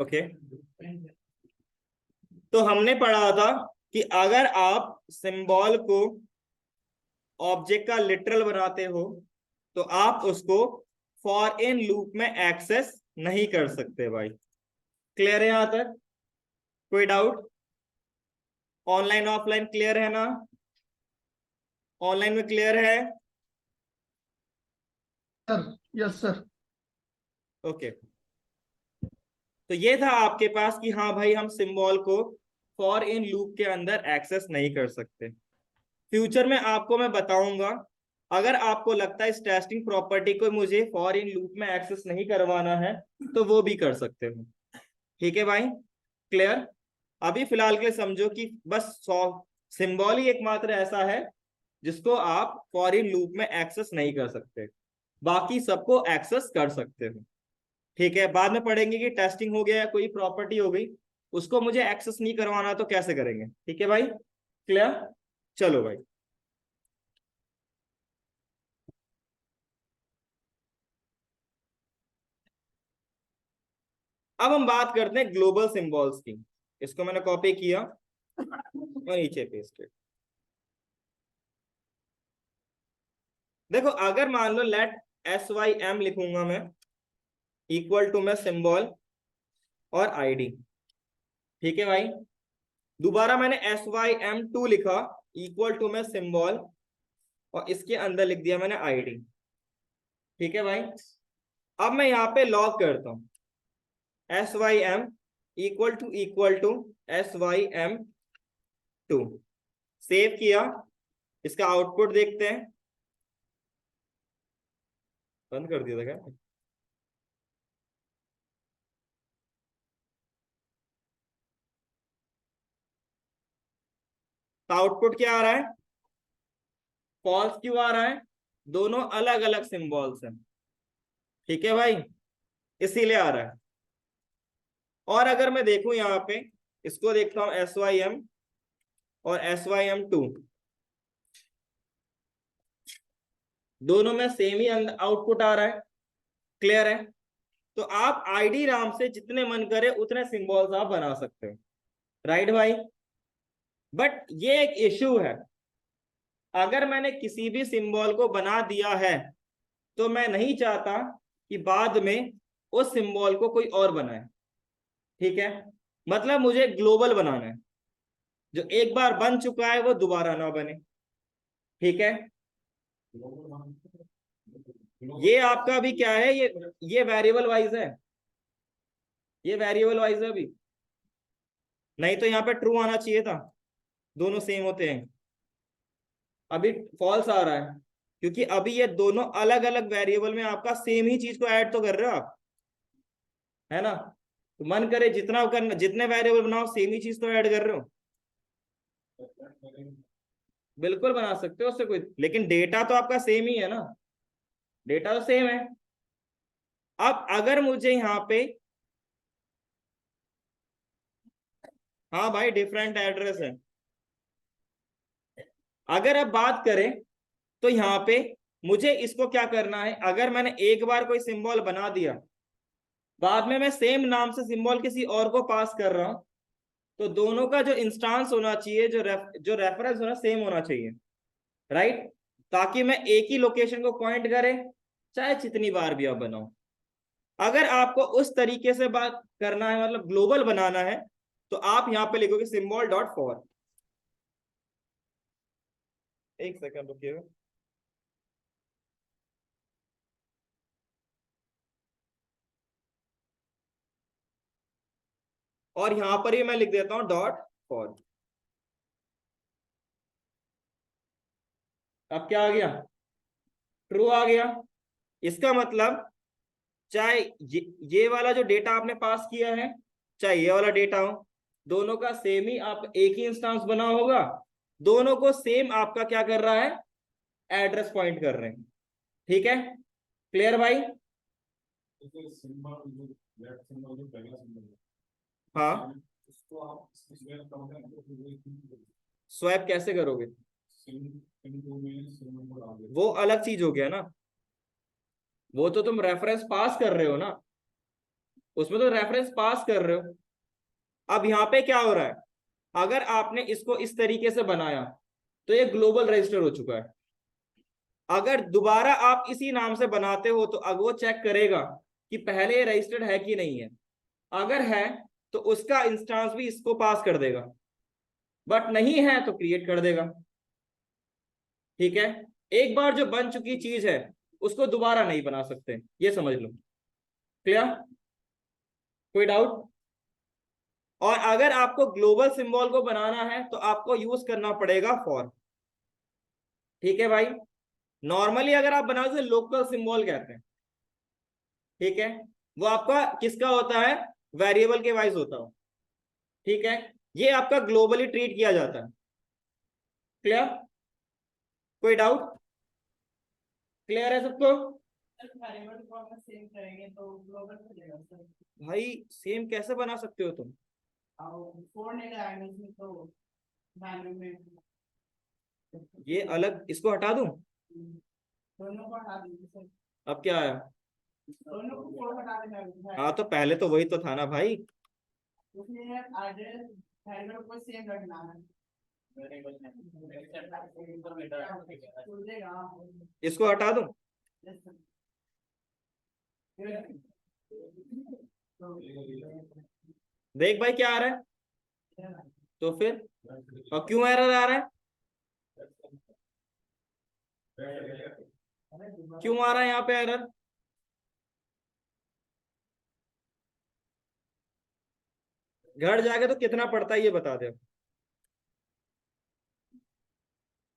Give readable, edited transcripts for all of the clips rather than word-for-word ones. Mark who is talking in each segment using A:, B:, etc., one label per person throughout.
A: Okay, तो हमने पढ़ा था कि अगर आप सिंबल को ऑब्जेक्ट का लिटरल बनाते हो तो आप उसको फॉर इन लूप में एक्सेस नहीं कर सकते भाई। क्लियर है यहां तक? कोई डाउट? ऑनलाइन ऑफलाइन क्लियर है ना? ऑनलाइन में क्लियर है?
B: Sir yes sir.
A: ओके, तो ये था आपके पास कि हाँ भाई हम सिंबल को फॉर इन लूप के अंदर एक्सेस नहीं कर सकते। फ्यूचर में आपको मैं बताऊंगा, अगर आपको लगता है इस टेस्टिंग प्रॉपर्टी को मुझे फॉर इन लूप में एक्सेस नहीं करवाना है तो वो भी कर सकते हो। ठीक है भाई, क्लियर? अभी फिलहाल के लिए समझो कि बस सिंबल ही एकमात्र ऐसा है जिसको आप फॉर इन लूप में एक्सेस नहीं कर सकते, बाकी सबको एक्सेस कर सकते हो। ठीक है, बाद में पढ़ेंगे कि टेस्टिंग हो गया, कोई प्रॉपर्टी हो गई, उसको मुझे एक्सेस नहीं करवाना तो कैसे करेंगे। ठीक है भाई, क्लियर? चलो भाई, अब हम बात करते हैं ग्लोबल सिंबल्स की। इसको मैंने कॉपी किया और नीचे पेस्ट। देखो, अगर मान लो लेट SYM लिखूंगा मैं, इक्वल टू मैं सिंबल और आईडी। ठीक है भाई, दोबारा मैंने SYM2 लिखा, इक्वल टू मैं सिंबल और इसके अंदर लिख दिया मैंने आईडी। ठीक है भाई, अब मैं यहाँ पे लॉग करता हूं SYM equal to SYM2। Save किया, इसका आउटपुट देखते हैं। बंद कर दिया था क्या? तो आउटपुट क्या आ रहा है? फॉल्स क्यों आ रहा है? दोनों अलग अलग सिंबल्स हैं। ठीक है भाई, इसीलिए आ रहा है। और अगर मैं देखूं यहाँ पे, इसको देखता हूं SYM और SYM2, दोनों में सेम ही आउटपुट आ रहा है। क्लियर है? तो आप आईडी राम से जितने मन करे उतने सिंबल्स आप बना सकते हो। राइट भाई? बट ये एक इश्यू है, अगर मैंने किसी भी सिंबल को बना दिया है तो मैं नहीं चाहता कि बाद में उस सिंबल को कोई और बनाए। ठीक है, मतलब मुझे ग्लोबल बनाना है, जो एक बार बन चुका है वो दोबारा ना बने। ठीक है, ये आपका अभी क्या है, ये वेरिएबल वाइज है, ये वेरिएबल वाइज है अभी, नहीं तो यहाँ पे ट्रू आना चाहिए था, दोनों सेम होते हैं। अभी फॉल्स आ रहा है क्योंकि अभी ये दोनों अलग अलग वेरिएबल में आपका सेम ही चीज को ऐड तो कर रहे हो आप, है ना? तो मन करे जितना करना, जितने वेरिएबल बनाओ सेम ही चीज तो ऐड कर रहे हो। बिल्कुल बना सकते हो उससे कोई, लेकिन डेटा तो आपका सेम ही है ना, डेटा तो सेम है। अब अगर मुझे यहाँ पे, हाँ भाई डिफरेंट एड्रेस है। अगर अब बात करें तो यहाँ पे मुझे इसको क्या करना है, अगर मैंने एक बार कोई सिंबल बना दिया, बाद में मैं सेम नाम से सिंबल किसी और को पास कर रहा हूं, तो दोनों का जो इंस्टांस होना चाहिए, जो रेफरेंस होना सेम होना चाहिए। राइट? ताकि मैं एक ही लोकेशन को पॉइंट करे, चाहे जितनी बार भी आप बनाओ। अगर आपको उस तरीके से बात करना है, मतलब ग्लोबल बनाना है, तो आप यहाँ पे लिखोगे सिंबल डॉट फॉर। एक सेकंड रुकिएगा। और यहां पर ही मैं लिख देता हूं डॉट फॉर। अब क्या आ गया? ट्रू आ गया। इसका मतलब चाहे ये वाला जो डेटा आपने पास किया है, चाहे ये वाला डेटा हो, दोनों का सेम ही आप एक ही इंस्टांस बना होगा, दोनों को सेम आपका क्या कर रहा है, एड्रेस पॉइंट कर रहे हैं। ठीक है, क्लियर भाई? हाँ, स्वैप कैसे करोगे? वो अलग चीज हो गया ना, वो तो तुम रेफरेंस पास कर रहे हो ना। उसमें तो रेफरेंस पास कर रहे हो। अब यहाँ पे क्या हो रहा है, अगर आपने इसको इस तरीके से बनाया तो ये ग्लोबल रजिस्टर हो चुका है। अगर दोबारा आप इसी नाम से बनाते हो तो अब वो चेक करेगा कि पहले ये रजिस्टर्ड है कि नहीं है। अगर है तो उसका इंस्टांस भी इसको पास कर देगा, बट नहीं है तो क्रिएट कर देगा। ठीक है, एक बार जो बन चुकी चीज है उसको दोबारा नहीं बना सकते, ये समझ लो। क्लियर? कोई डाउट? और अगर आपको ग्लोबल सिंबल को बनाना है तो आपको यूज करना पड़ेगा फॉर। ठीक है भाई, नॉर्मली अगर आप बनाओ तो लोकल सिंबल कहते हैं। ठीक है, वो आपका किसका होता है, वेरिएबल के वाइज होता हो। ठीक है, ये आपका ग्लोबली ट्रीट किया जाता है। क्लियर? कोई डाउट? क्लियर है सबको?
C: सेम करेंगे तो ग्लोबल चलेगा सर।
A: भाई सेम कैसे बना सकते हो तुम?
C: फोर नहीं डायमेंशन में तो मैनुअल में
A: ये अलग, इसको हटा दूं?
C: दोनों को हटा दीजिए सर।
A: अब क्या आया?
C: दोनों को फोर हटा देना है।
A: हाँ तो पहले तो वही तो था ना भाई।
C: उसमें एड्रेस वेरिएबल को सेम रखना है।
A: इसको हटा दूं? देख भाई क्या आ रहा है, तो फिर और क्यों एरर आ रहा है, क्यों आ रहा है यहाँ पे एरर? घर जाके तो कितना पड़ता है ये बता दे।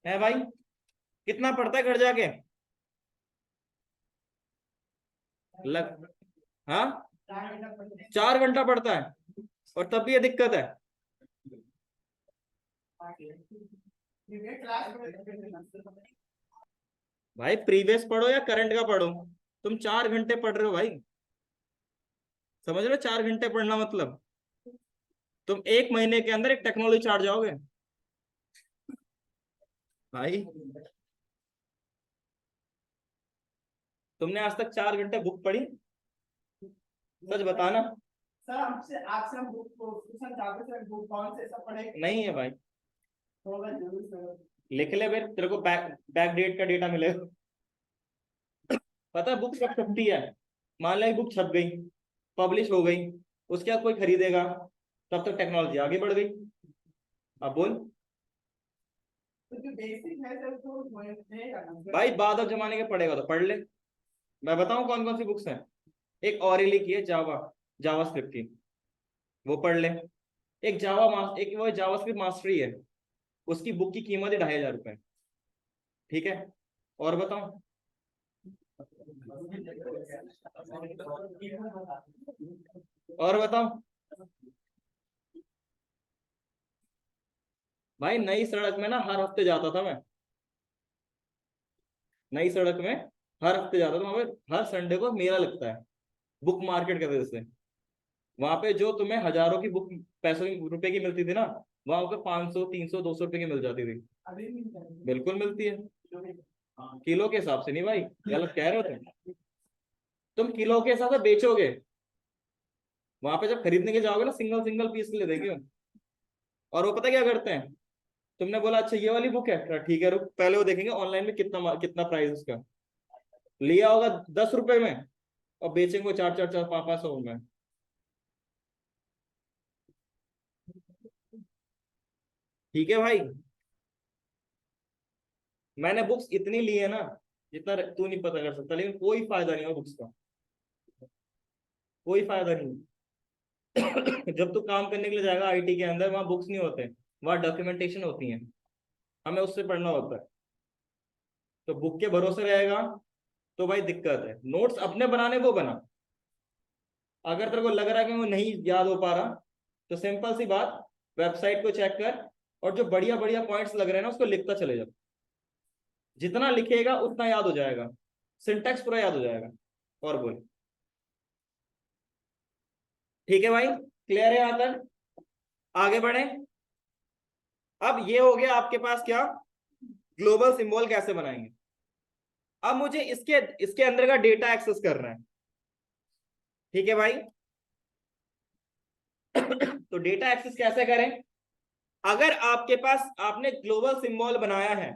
A: है भाई, कितना पड़ता है घर जाके? लग हाँ 4 घंटा पड़ता है, और तब भी ये दिक्कत है। भाई प्रीवियस पढ़ो या करंट का पढ़ो, तुम 4 घंटे पढ़ रहे हो भाई। समझ रहे हो 4 घंटे पढ़ना मतलब? तुम 1 महीने के अंदर एक टेक्नोलॉजी चार्ट जाओगे भाई। तुमने आज तक 4 घंटे बुक पढ़ी? सच बताना।
C: सर हमसे आपसे हम बुक को पूछना चाहते थे, बुक कौन से सब पढ़े?
A: नहीं है भाई,
C: होगा जरूर सर।
A: लिख ले फिर, तेरे को बैक डेट का डेटा मिलेगा। पता है बुक कब छपती है? मान लो बुक छप गई, पब्लिश हो गई, उसके बाद कोई खरीदेगा, तब तक टेक्नोलॉजी आगे बढ़ गई। अब बोल
C: तो जो बेसिक है सर तो
A: भाई, बाद अब जमाने के पढ़ेगा तो पढ़ ले। मैं बताऊं कौन कौन सी बुक्स हैं? एक ऑरेली की है, जावा स्क्रिप्ट की, वो पढ़ ले। एक वो जावा स्क्रिप्ट मास्टरी है, उसकी बुक की कीमत है 2500 रुपए। ठीक है, और बताऊं? और बताओ भाई, नई सड़क में ना हर हफ्ते जाता था मैं। नई सड़क में हर हफ्ते जाता था, वहां पे हर संडे को मेला लगता है, बुक मार्केट के वजह से। वहां पे जो तुम्हें हजारों की बुक पैसों की रुपए की मिलती थी ना, वहां पे 500 300 200 रुपए की मिल जाती थी।
C: अभी भी
A: बिल्कुल मिलती है, किलो के हिसाब से नहीं भाई, गलत कह रहे हो तुम किलो के हिसाब से बेचोगे। वहां पे जब खरीदने के जाओगे ना, सिंगल सिंगल पीस ले देंगे। और वो पता क्या करते हैं, तुमने बोला अच्छा ये वाली बुक है, ठीक है रुक, पहले वो देखेंगे ऑनलाइन में कितना कितना प्राइस उसका। लिया होगा 10 रुपए में और बेचेंगे 4 4 4 5 5 सौ में। ठीक है भाई, मैंने बुक्स इतनी ली है ना जितना तू नहीं पता कर सकता, लेकिन कोई फायदा नहीं है बुक्स का, कोई फायदा नहीं। जब तू काम करने के लिए जाएगा आईटी के अंदर, वहां बुक्स नहीं होते, वहां डॉक्यूमेंटेशन होती है, हमें उससे पढ़ना होता है। तो बुक के भरोसे रहेगा तो भाई दिक्कत है। नोट्स अपने बनाने को बना, अगर तेरे को लग रहा है कि वो नहीं याद हो पा रहा, तो सिंपल सी बात, वेबसाइट को चेक कर, और जो बढ़िया बढ़िया पॉइंट्स लग रहे हैं ना उसको लिखता चले जाओ। जितना लिखेगा उतना याद हो जाएगा, सिंटैक्स पूरा याद हो जाएगा। और बोल, ठीक है भाई, क्लियर है यहां तक? आगे बढ़े। अब ये हो गया आपके पास क्या, ग्लोबल सिंबल कैसे बनाएंगे। अब मुझे इसके इसके अंदर का डेटा एक्सेस करना है। ठीक है भाई, तो डेटा एक्सेस कैसे करें? अगर आपके पास आपने ग्लोबल सिंबल बनाया है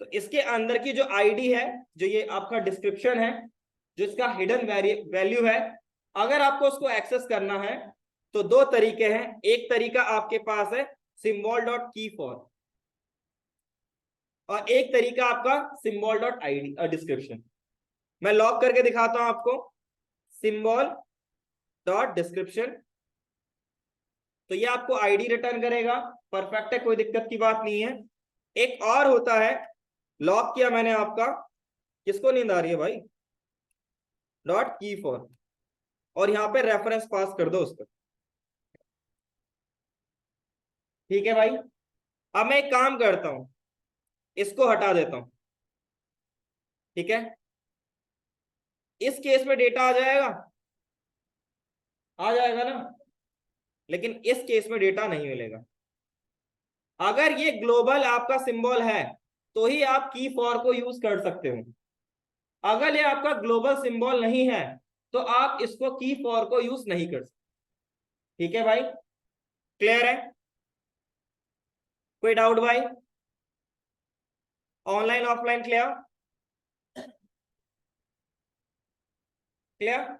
A: तो इसके अंदर की जो आईडी है, जो ये आपका डिस्क्रिप्शन है, जो इसका हिडन वैल्यू है, अगर आपको उसको एक्सेस करना है तो दो तरीके हैं। एक तरीका आपके पास है सिंबल डॉट की फॉर, और एक तरीका आपका सिंबल डॉट आईडी डिस्क्रिप्शन। मैं लॉग करके दिखाता हूं आपको। सिंबल डॉट डिस्क्रिप्शन, तो ये आपको आईडी रिटर्न करेगा, परफेक्ट है, कोई दिक्कत की बात नहीं है। एक और होता है, लॉक किया मैंने आपका, किसको नींद आ रही है भाई, डॉट की फॉर, और यहां पे रेफरेंस पास कर दो उसको। ठीक है भाई, अब मैं एक काम करता हूं, इसको हटा देता हूं। ठीक है, इस केस में डेटा आ जाएगा, आ जाएगा ना, लेकिन इस केस में डेटा नहीं मिलेगा। अगर ये ग्लोबल आपका सिंबल है तो ही आप की फॉर को यूज कर सकते हो। अगर ये आपका ग्लोबल सिंबल नहीं है तो आप इसको की फॉर को यूज नहीं कर सकते। ठीक है भाई, क्लियर है? कोई डाउट भाई? Online offline clear? क्लियर,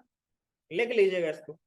A: लिख लीजिएगा इसको।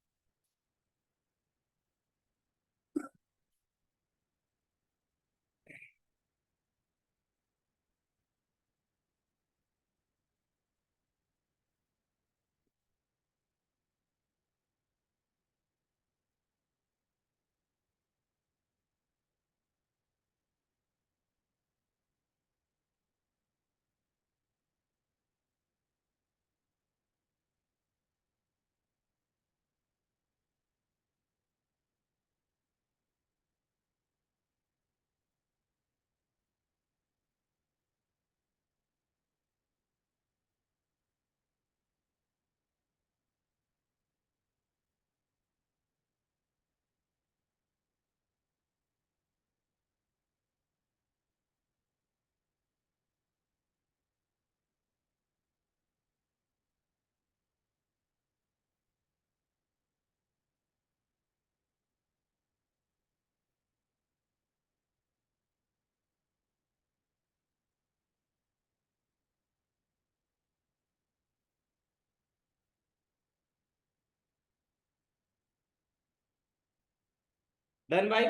A: डन भाई?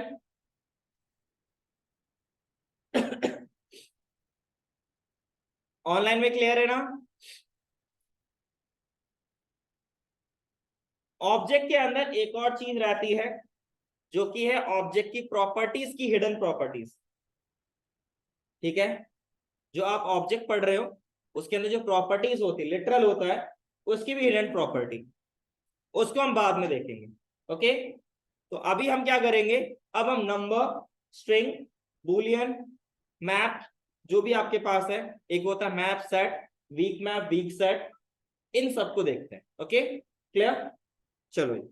A: ऑनलाइन में क्लियर है ना? ऑब्जेक्ट के अंदर एक और चीज रहती है जो कि है ऑब्जेक्ट की प्रॉपर्टीज की हिडन प्रॉपर्टीज। ठीक है, जो आप ऑब्जेक्ट पढ़ रहे हो उसके अंदर जो प्रॉपर्टीज होती है, लिटरल होता है, उसकी भी हिडन प्रॉपर्टी, उसको हम बाद में देखेंगे। ओके, तो अभी हम क्या करेंगे, अब हम नंबर, स्ट्रिंग, बूलियन, मैप, जो भी आपके पास है, एक होता है map set, weak map, weak set, इन सबको देखते हैं। Okay, clear? चलो जी,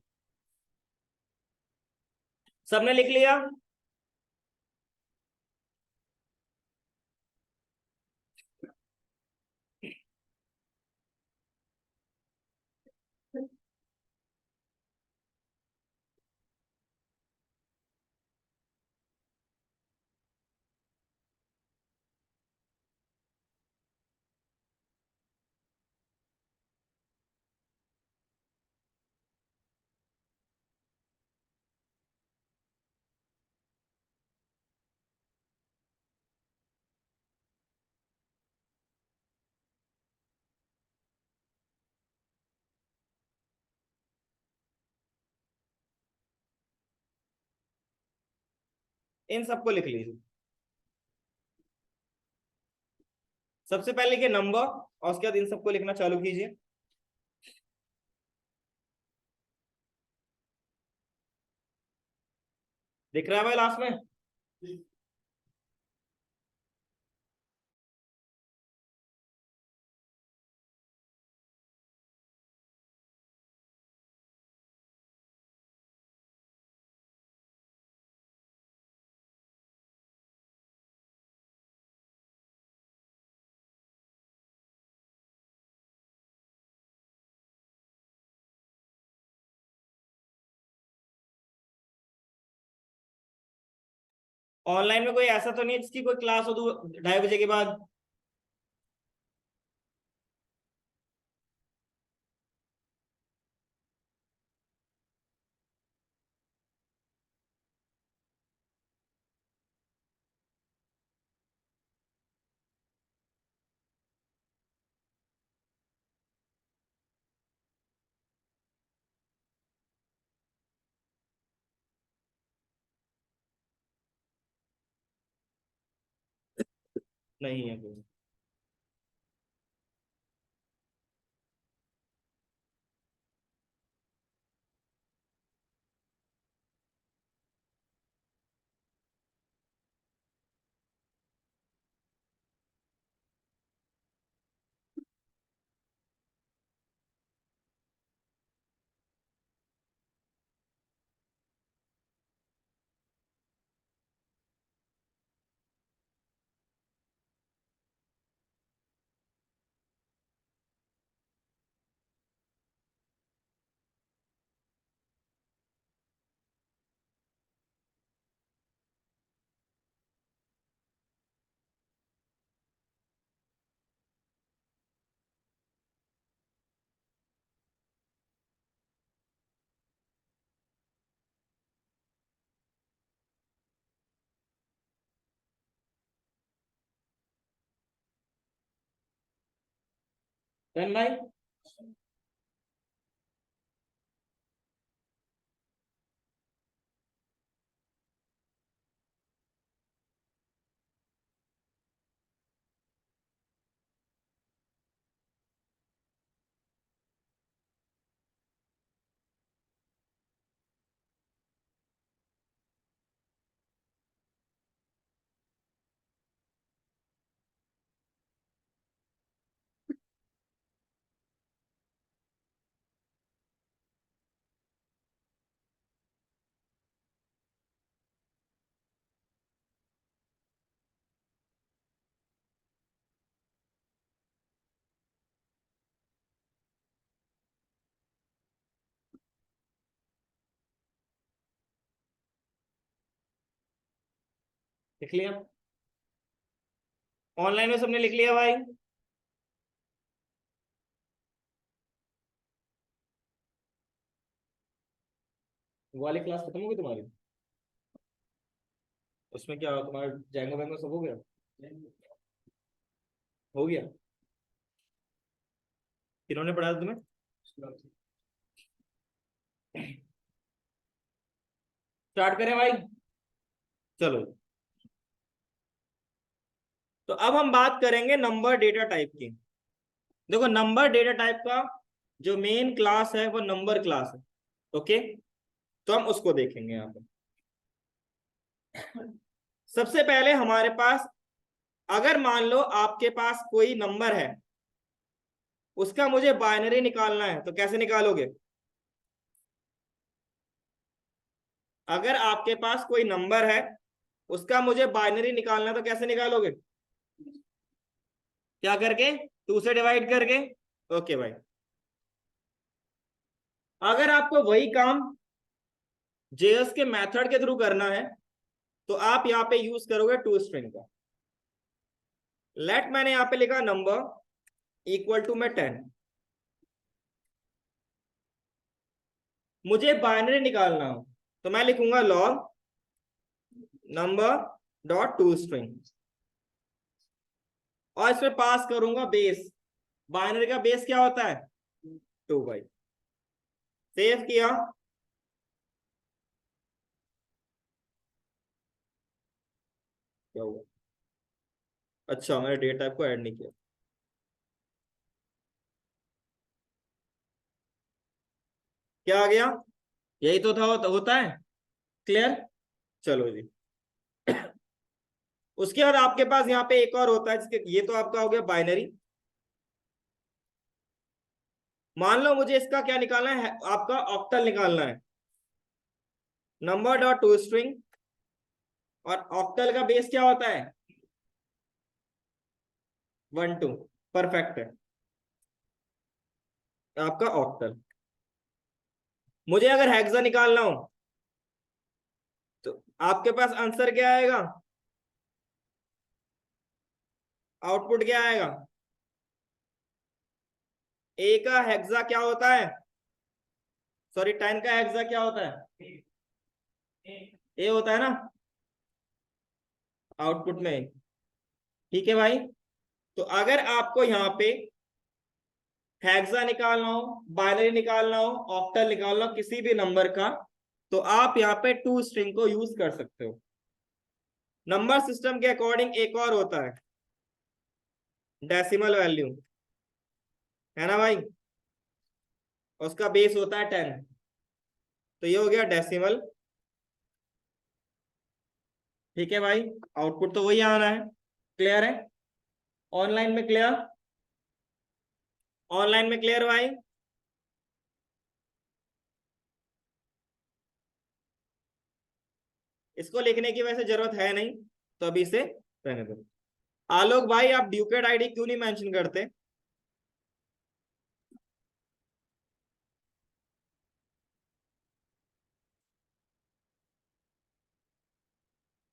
A: सबने लिख लिया? इन सबको लिख लीजिए। सबसे पहले लिखिए नंबर, और उसके बाद इन सबको लिखना चालू कीजिए। दिख रहा है भाई लास्ट में? ऑनलाइन में कोई ऐसा तो नहीं है जिसकी कोई क्लास हो 2:30 बजे के बाद? नहीं है कोई। डन भाई। लिख लिया? ऑनलाइन में सबने लिख लिया भाई? वो वाली क्लास खत्म हो गई तुम्हारी? उसमें क्या तुम्हारा जैंगो वैंगो सब हो गया? हो गया? किन्होंने पढ़ाया था तुम्हें? स्टार्ट करें भाई? चलो। तो अब हम बात करेंगे नंबर डेटा टाइप की। देखो, नंबर डेटा टाइप का जो मेन क्लास है वो नंबर क्लास है। ओके, तो हम उसको देखेंगे यहाँ पे। सबसे पहले हमारे पास, अगर मान लो आपके पास कोई नंबर है, उसका मुझे बाइनरी निकालना है, तो कैसे निकालोगे? अगर आपके पास कोई नंबर है, उसका मुझे बाइनरी निकालना है, तो कैसे निकालोगे? क्या करके? 2 से डिवाइड करके। ओके भाई। अगर आपको वही काम जेएस के मेथड के थ्रू करना है, तो आप यहाँ पे यूज करोगे टू स्ट्रिंग का। लेट मैंने यहाँ पे लिखा नंबर इक्वल टू में 10। मुझे बाइनरी निकालना हो तो मैं लिखूंगा log number dot to string, और इसमें पास करूंगा बेस। बाइनरी का बेस क्या होता है? 2 भाई। सेव किया। क्या हुआ? अच्छा, मैंने डेटा टाइप को ऐड नहीं किया। क्या आ गया? यही तो था, होता है। क्लियर? चलो जी। उसके बाद आपके पास यहाँ पे एक और होता है जिसके, ये तो आपका हो गया बाइनरी। मान लो मुझे इसका क्या निकालना है, आपका ऑक्टल निकालना है। नंबर डॉट टू स्ट्रिंग, और ऑक्टल का बेस क्या होता है? 1 2। परफेक्ट है आपका ऑक्टल। मुझे अगर हेक्सा निकालना हो, तो आपके पास आंसर क्या आएगा? आउटपुट क्या आएगा? ए का हेक्सा क्या होता है, सॉरी 10 का हेक्सा क्या होता है? ए होता है ना आउटपुट में। ठीक है भाई, तो अगर आपको यहाँ पे हेक्सा निकालना हो, बाइनरी निकालना हो, ऑक्टल निकालना हो किसी भी नंबर का, तो आप यहाँ पे टू स्ट्रिंग को यूज कर सकते हो। नंबर सिस्टम के अकॉर्डिंग एक और होता है डेसिमल वैल्यू, है ना भाई, उसका बेस होता है 10। तो ये हो गया डेसिमल। ठीक है भाई, आउटपुट तो वही आना है। क्लियर है? ऑनलाइन में क्लियर? ऑनलाइन में क्लियर भाई? इसको लिखने की वैसे जरूरत है नहीं, तो अभी इसे रहने दो। आलोक भाई, आप ड्यूकेट आईडी क्यों नहीं मेंशन करते?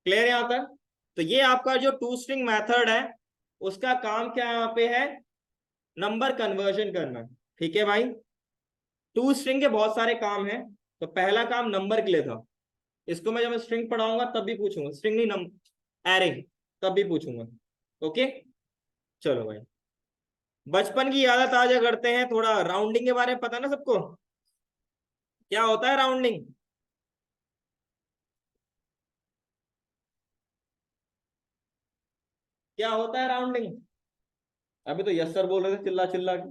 A: क्लियर यहां तक? तो ये आपका जो टू स्ट्रिंग मेथड है, उसका काम क्या यहाँ पे है? नंबर कन्वर्जन करना। ठीक है भाई, टू स्ट्रिंग के बहुत सारे काम हैं। तो पहला काम नंबर के लिए था, इसको मैं जब स्ट्रिंग पढ़ाऊंगा तब भी पूछूंगा, स्ट्रिंग नहीं नंबर एरे, तब भी पूछूंगा। ओके, चलो भाई, बचपन की यादें ताजा करते हैं। थोड़ा राउंडिंग के बारे में पता ना सबको, क्या होता है राउंडिंग? क्या होता है राउंडिंग? अभी तो यस सर बोल रहे थे चिल्ला चिल्ला के।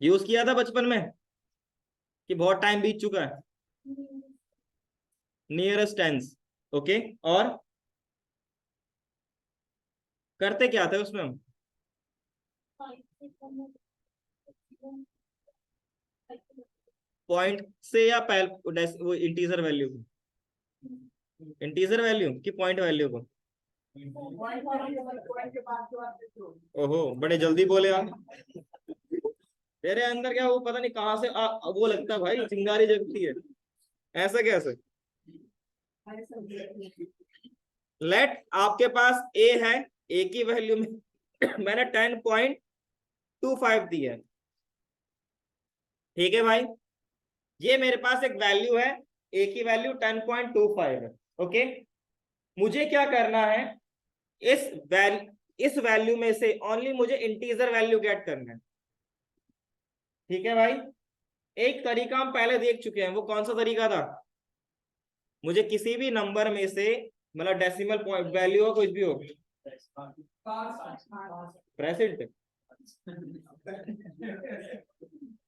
A: यूज किया था बचपन में कि बहुत टाइम बीत चुका है? Nearest tense. ओके, और करते क्या थे उसमें हम? पॉइंट से या वो इंटीजर वैल्यू को? इंटीजर वैल्यू की पॉइंट वैल्यू को?
C: पॉइंट के बाद के बाद देखो।
A: ओहो, बड़े जल्दी बोले आप। तेरे अंदर क्या वो पता नहीं कहाँ से वो लगता है भाई, चिंगारी जलती है। ऐसा कैसे? लेट आपके पास ए है, ए की वैल्यू में मैंने 10.25 दी है। ठीक है भाई, ये मेरे पास एक वैल्यू है, ए की वैल्यू 10.25 है। ओके, मुझे क्या करना है, इस इस वैल्यू में से ओनली मुझे इंटीजर वैल्यू गेट करना है। ठीक है भाई, एक तरीका हम पहले देख चुके हैं, वो कौन सा तरीका था? मुझे किसी भी नंबर में से, मतलब डेसिमल पॉइंट वैल्यू हो कुछ भी हो, प्रेजेंट।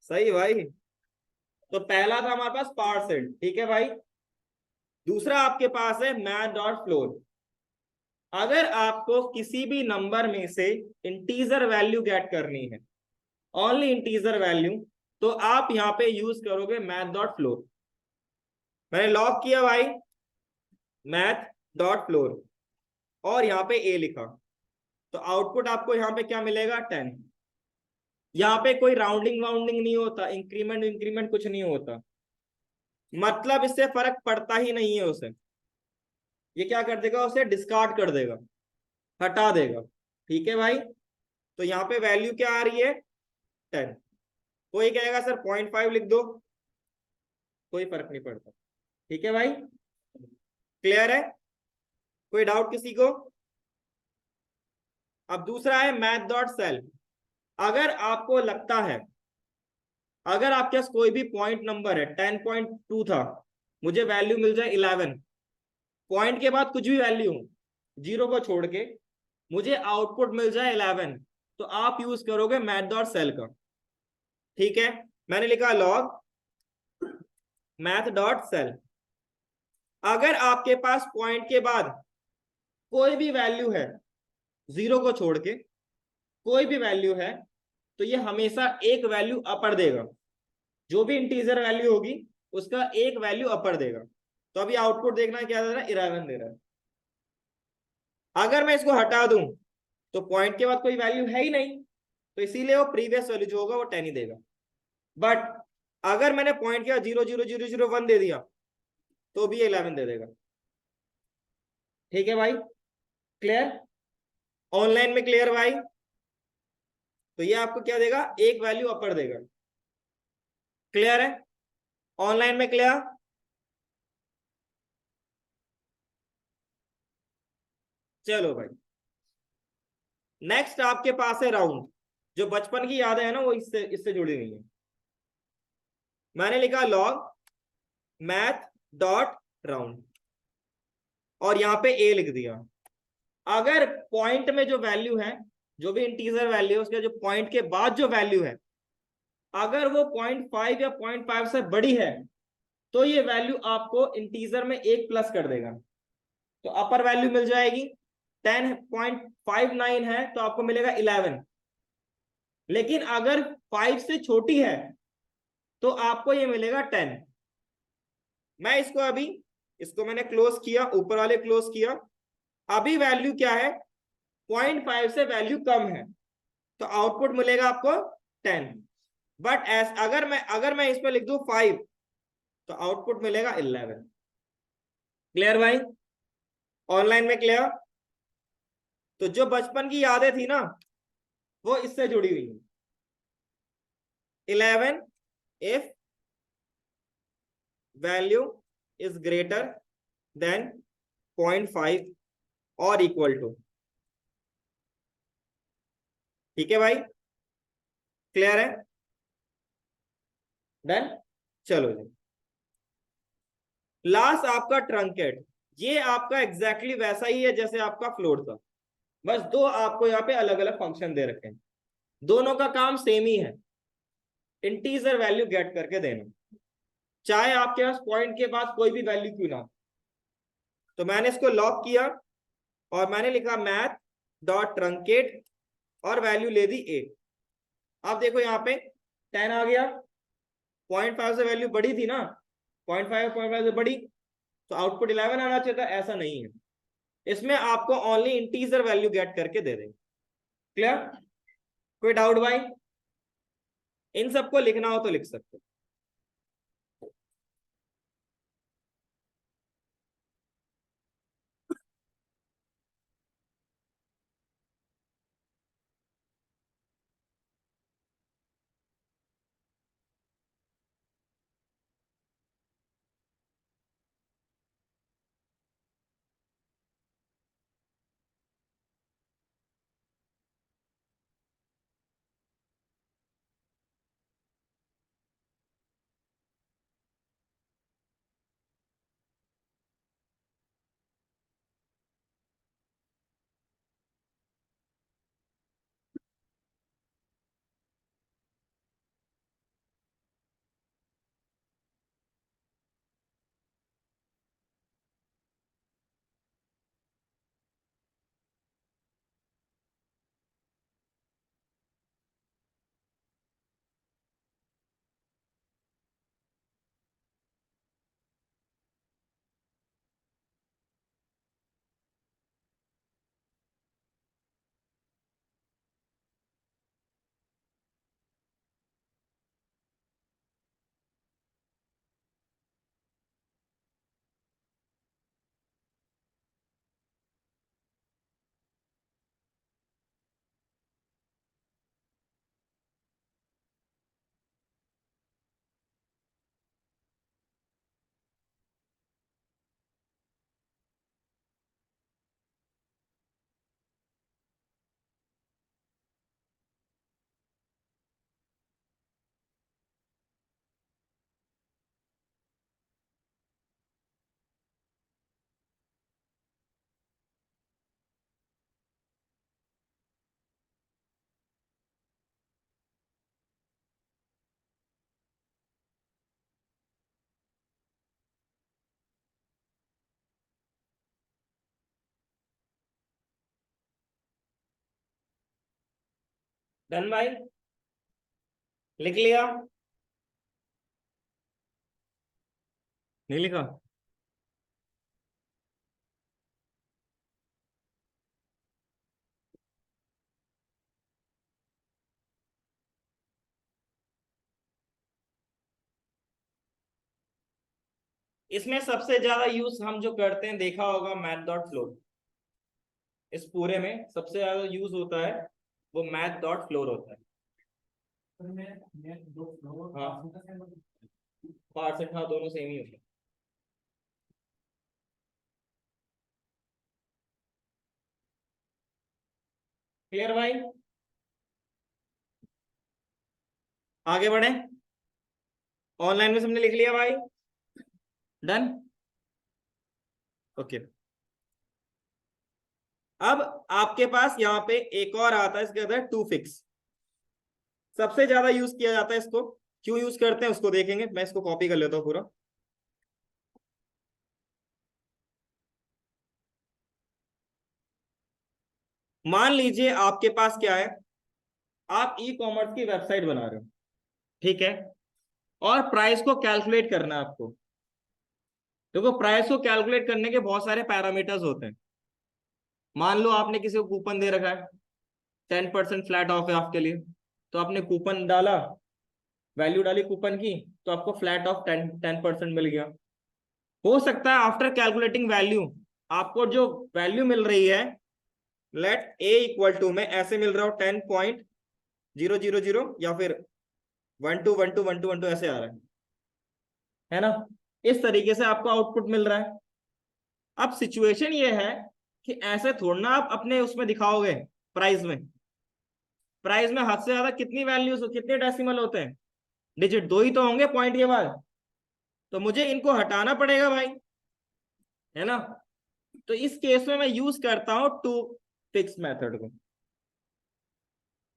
A: सही भाई, तो पहला था हमारे पास पार्सेंट। ठीक है भाई, दूसरा आपके पास है मैथ डॉट फ्लोर। अगर आपको किसी भी नंबर में से इंटीजर वैल्यू गेट करनी है, ओनली इंटीजर वैल्यू, तो आप यहां पे यूज करोगे मैथ डॉट फ्लोर। मैंने लॉक किया भाई मैथ डॉट फ्लोर, और यहाँ पे ए लिखा, तो आउटपुट आपको यहाँ पे क्या मिलेगा? 10। यहाँ पे कोई राउंडिंग वाउंडिंग नहीं होता, इंक्रीमेंट इंक्रीमेंट कुछ नहीं होता, मतलब इससे फर्क पड़ता ही नहीं है उसे। ये क्या कर देगा, उसे डिस्कार्ड कर देगा, हटा देगा। ठीक है भाई, तो यहाँ पे वैल्यू क्या आ रही है? 10। कोई कहेगा सर 0.5 लिख दो, कोई फर्क नहीं पड़ता। ठीक है भाई, क्लियर है? कोई डाउट किसी को? अब दूसरा है मैथ डॉट सेल। अगर आपको लगता है, अगर आपके पास कोई भी पॉइंट नंबर है, 10.2 था, मुझे वैल्यू मिल जाए 11, पॉइंट के बाद कुछ भी वैल्यू हो, जीरो को छोड़ के, मुझे आउटपुट मिल जाए 11, तो आप यूज करोगे मैथ डॉट सेल का। ठीक है, मैंने लिखा लॉग मैथ डॉट सेल। अगर आपके पास पॉइंट के बाद कोई भी वैल्यू है, जीरो को छोड़ के कोई भी वैल्यू है, तो ये हमेशा एक वैल्यू अपर देगा। जो भी इंटीजर वैल्यू होगी उसका एक वैल्यू अपर देगा। तो अभी आउटपुट देखना क्या दे रहा है? 11 दे रहा है। अगर मैं इसको हटा दूं तो पॉइंट के बाद कोई वैल्यू है ही नहीं, तो इसीलिए वो प्रीवियस वैल्यू जो होगा वो 10 ही देगा। बट अगर मैंने पॉइंट के बाद 0.00001 दे दिया तो भी 11 दे देगा। ठीक है भाई, क्लियर? ऑनलाइन में क्लियर भाई? तो ये आपको क्या देगा, एक वैल्यू अपर देगा। क्लियर है? ऑनलाइन में क्लियर? चलो भाई, नेक्स्ट आपके पास है राउंड। जो बचपन की यादें है ना, वो इससे इससे जुड़ी हुई है। मैंने लिखा लॉग मैथ डॉट राउंड और यहाँ पे ए लिख दिया। अगर पॉइंट में जो वैल्यू है, जो भी इंटीजर वैल्यू है, उसके जो पॉइंट के बाद जो वैल्यू है, अगर वो 0.5 या 0.5 से बड़ी है, तो ये वैल्यू आपको इंटीजर में एक प्लस कर देगा। तो अपर वैल्यू मिल जाएगी 10.59 है तो आपको मिलेगा 11। लेकिन अगर 5 से छोटी है तो आपको ये मिलेगा 10। मैं इसको अभी, इसको मैंने क्लोज किया, ऊपर वाले क्लोज किया। अभी वैल्यू क्या है, 0.5 से वैल्यू कम है, तो आउटपुट मिलेगा आपको 10। बट अगर मैं इस पर लिख दूं 5, तो आउटपुट मिलेगा 11। क्लियर भाई? ऑनलाइन में क्लियर? तो जो बचपन की यादें थी ना, वो इससे जुड़ी हुई है। 11 if value is greater than 0.5 और इक्वल टू। ठीक है भाई? क्लियर है? डन। चलो जी, लास्ट आपका ट्रंकेट। ये आपका एग्जैक्टली वैसा ही है जैसे आपका फ्लोट था, बस दो आपको यहाँ पे अलग अलग फंक्शन दे रखे हैं। दोनों का काम सेम ही है, इंटीजर वैल्यू गेट करके देना, चाहे आपके पास पॉइंट के पास कोई भी वैल्यू क्यों ना हो। तो मैंने इसको लॉक किया और मैंने लिखा मैथ डॉट ट्रंकेट और वैल्यू ले दी 8। अब देखो यहाँ पे 10 आ गया, 0.5 से वैल्यू बड़ी थी ना, 0.5 से बड़ी, तो आउटपुट 11 आना चाहिए था। ऐसा नहीं है, इसमें आपको ओनली इंटीजर वैल्यू गेट करके दे देंगे। क्लियर? कोई डाउट भाई? इन सबको लिखना हो तो लिख सकते हो। डन भाई? लिख लिया? नहीं लिखा? इसमें सबसे ज्यादा यूज हम जो करते हैं देखा होगा मैथ डॉट फ्लो। इस पूरे में सबसे ज्यादा यूज होता है वो मैथ डॉट फ्लोर होता है।
C: तो मैं दो फ्लोर
A: हाँ। पार्सेंट, हाँ दोनों सेम ही होते हैं। क्लियर भाई? आगे बढ़े। ऑनलाइन में सबने लिख लिया भाई? डन। ओके। अब आपके पास यहाँ पे एक और आता है, इसके अंदर टू फिक्स। सबसे ज्यादा यूज किया जाता है इसको। क्यों यूज करते हैं उसको देखेंगे। मैं इसको कॉपी कर लेता हूँ पूरा। मान लीजिए आपके पास क्या है, आप ई कॉमर्स की वेबसाइट बना रहे हो, ठीक है, और प्राइस को कैलकुलेट करना है आपको। देखो प्राइस को कैलकुलेट करने के बहुत सारे पैरामीटर्स होते हैं। मान लो आपने किसी को कूपन दे रखा है, 10% फ्लैट ऑफ है आपके लिए, तो आपने कूपन डाला, वैल्यू डाली कूपन की, तो आपको फ्लैट ऑफ 10% मिल गया। हो सकता है आफ्टर कैलकुलेटिंग वैल्यू आपको जो वैल्यू मिल रही है, लेट ए इक्वल टू में ऐसे मिल रहा हो 10.000 या फिर 12121212 ऐसे आ रहा है ना। इस तरीके से आपको आउटपुट मिल रहा है। अब सिचुएशन ये है कि ऐसे थोड़ा ना आप अपने उसमें दिखाओगे। प्राइस में, प्राइस में हद से ज्यादा कितनी वैल्यूज, कितने डेसिमल होते हैं? डिजिट दो ही तो होंगे पॉइंट के बाद। तो मुझे इनको हटाना पड़ेगा भाई, है ना। तो इस केस में मैं यूज करता हूं टू फिक्स मेथड को।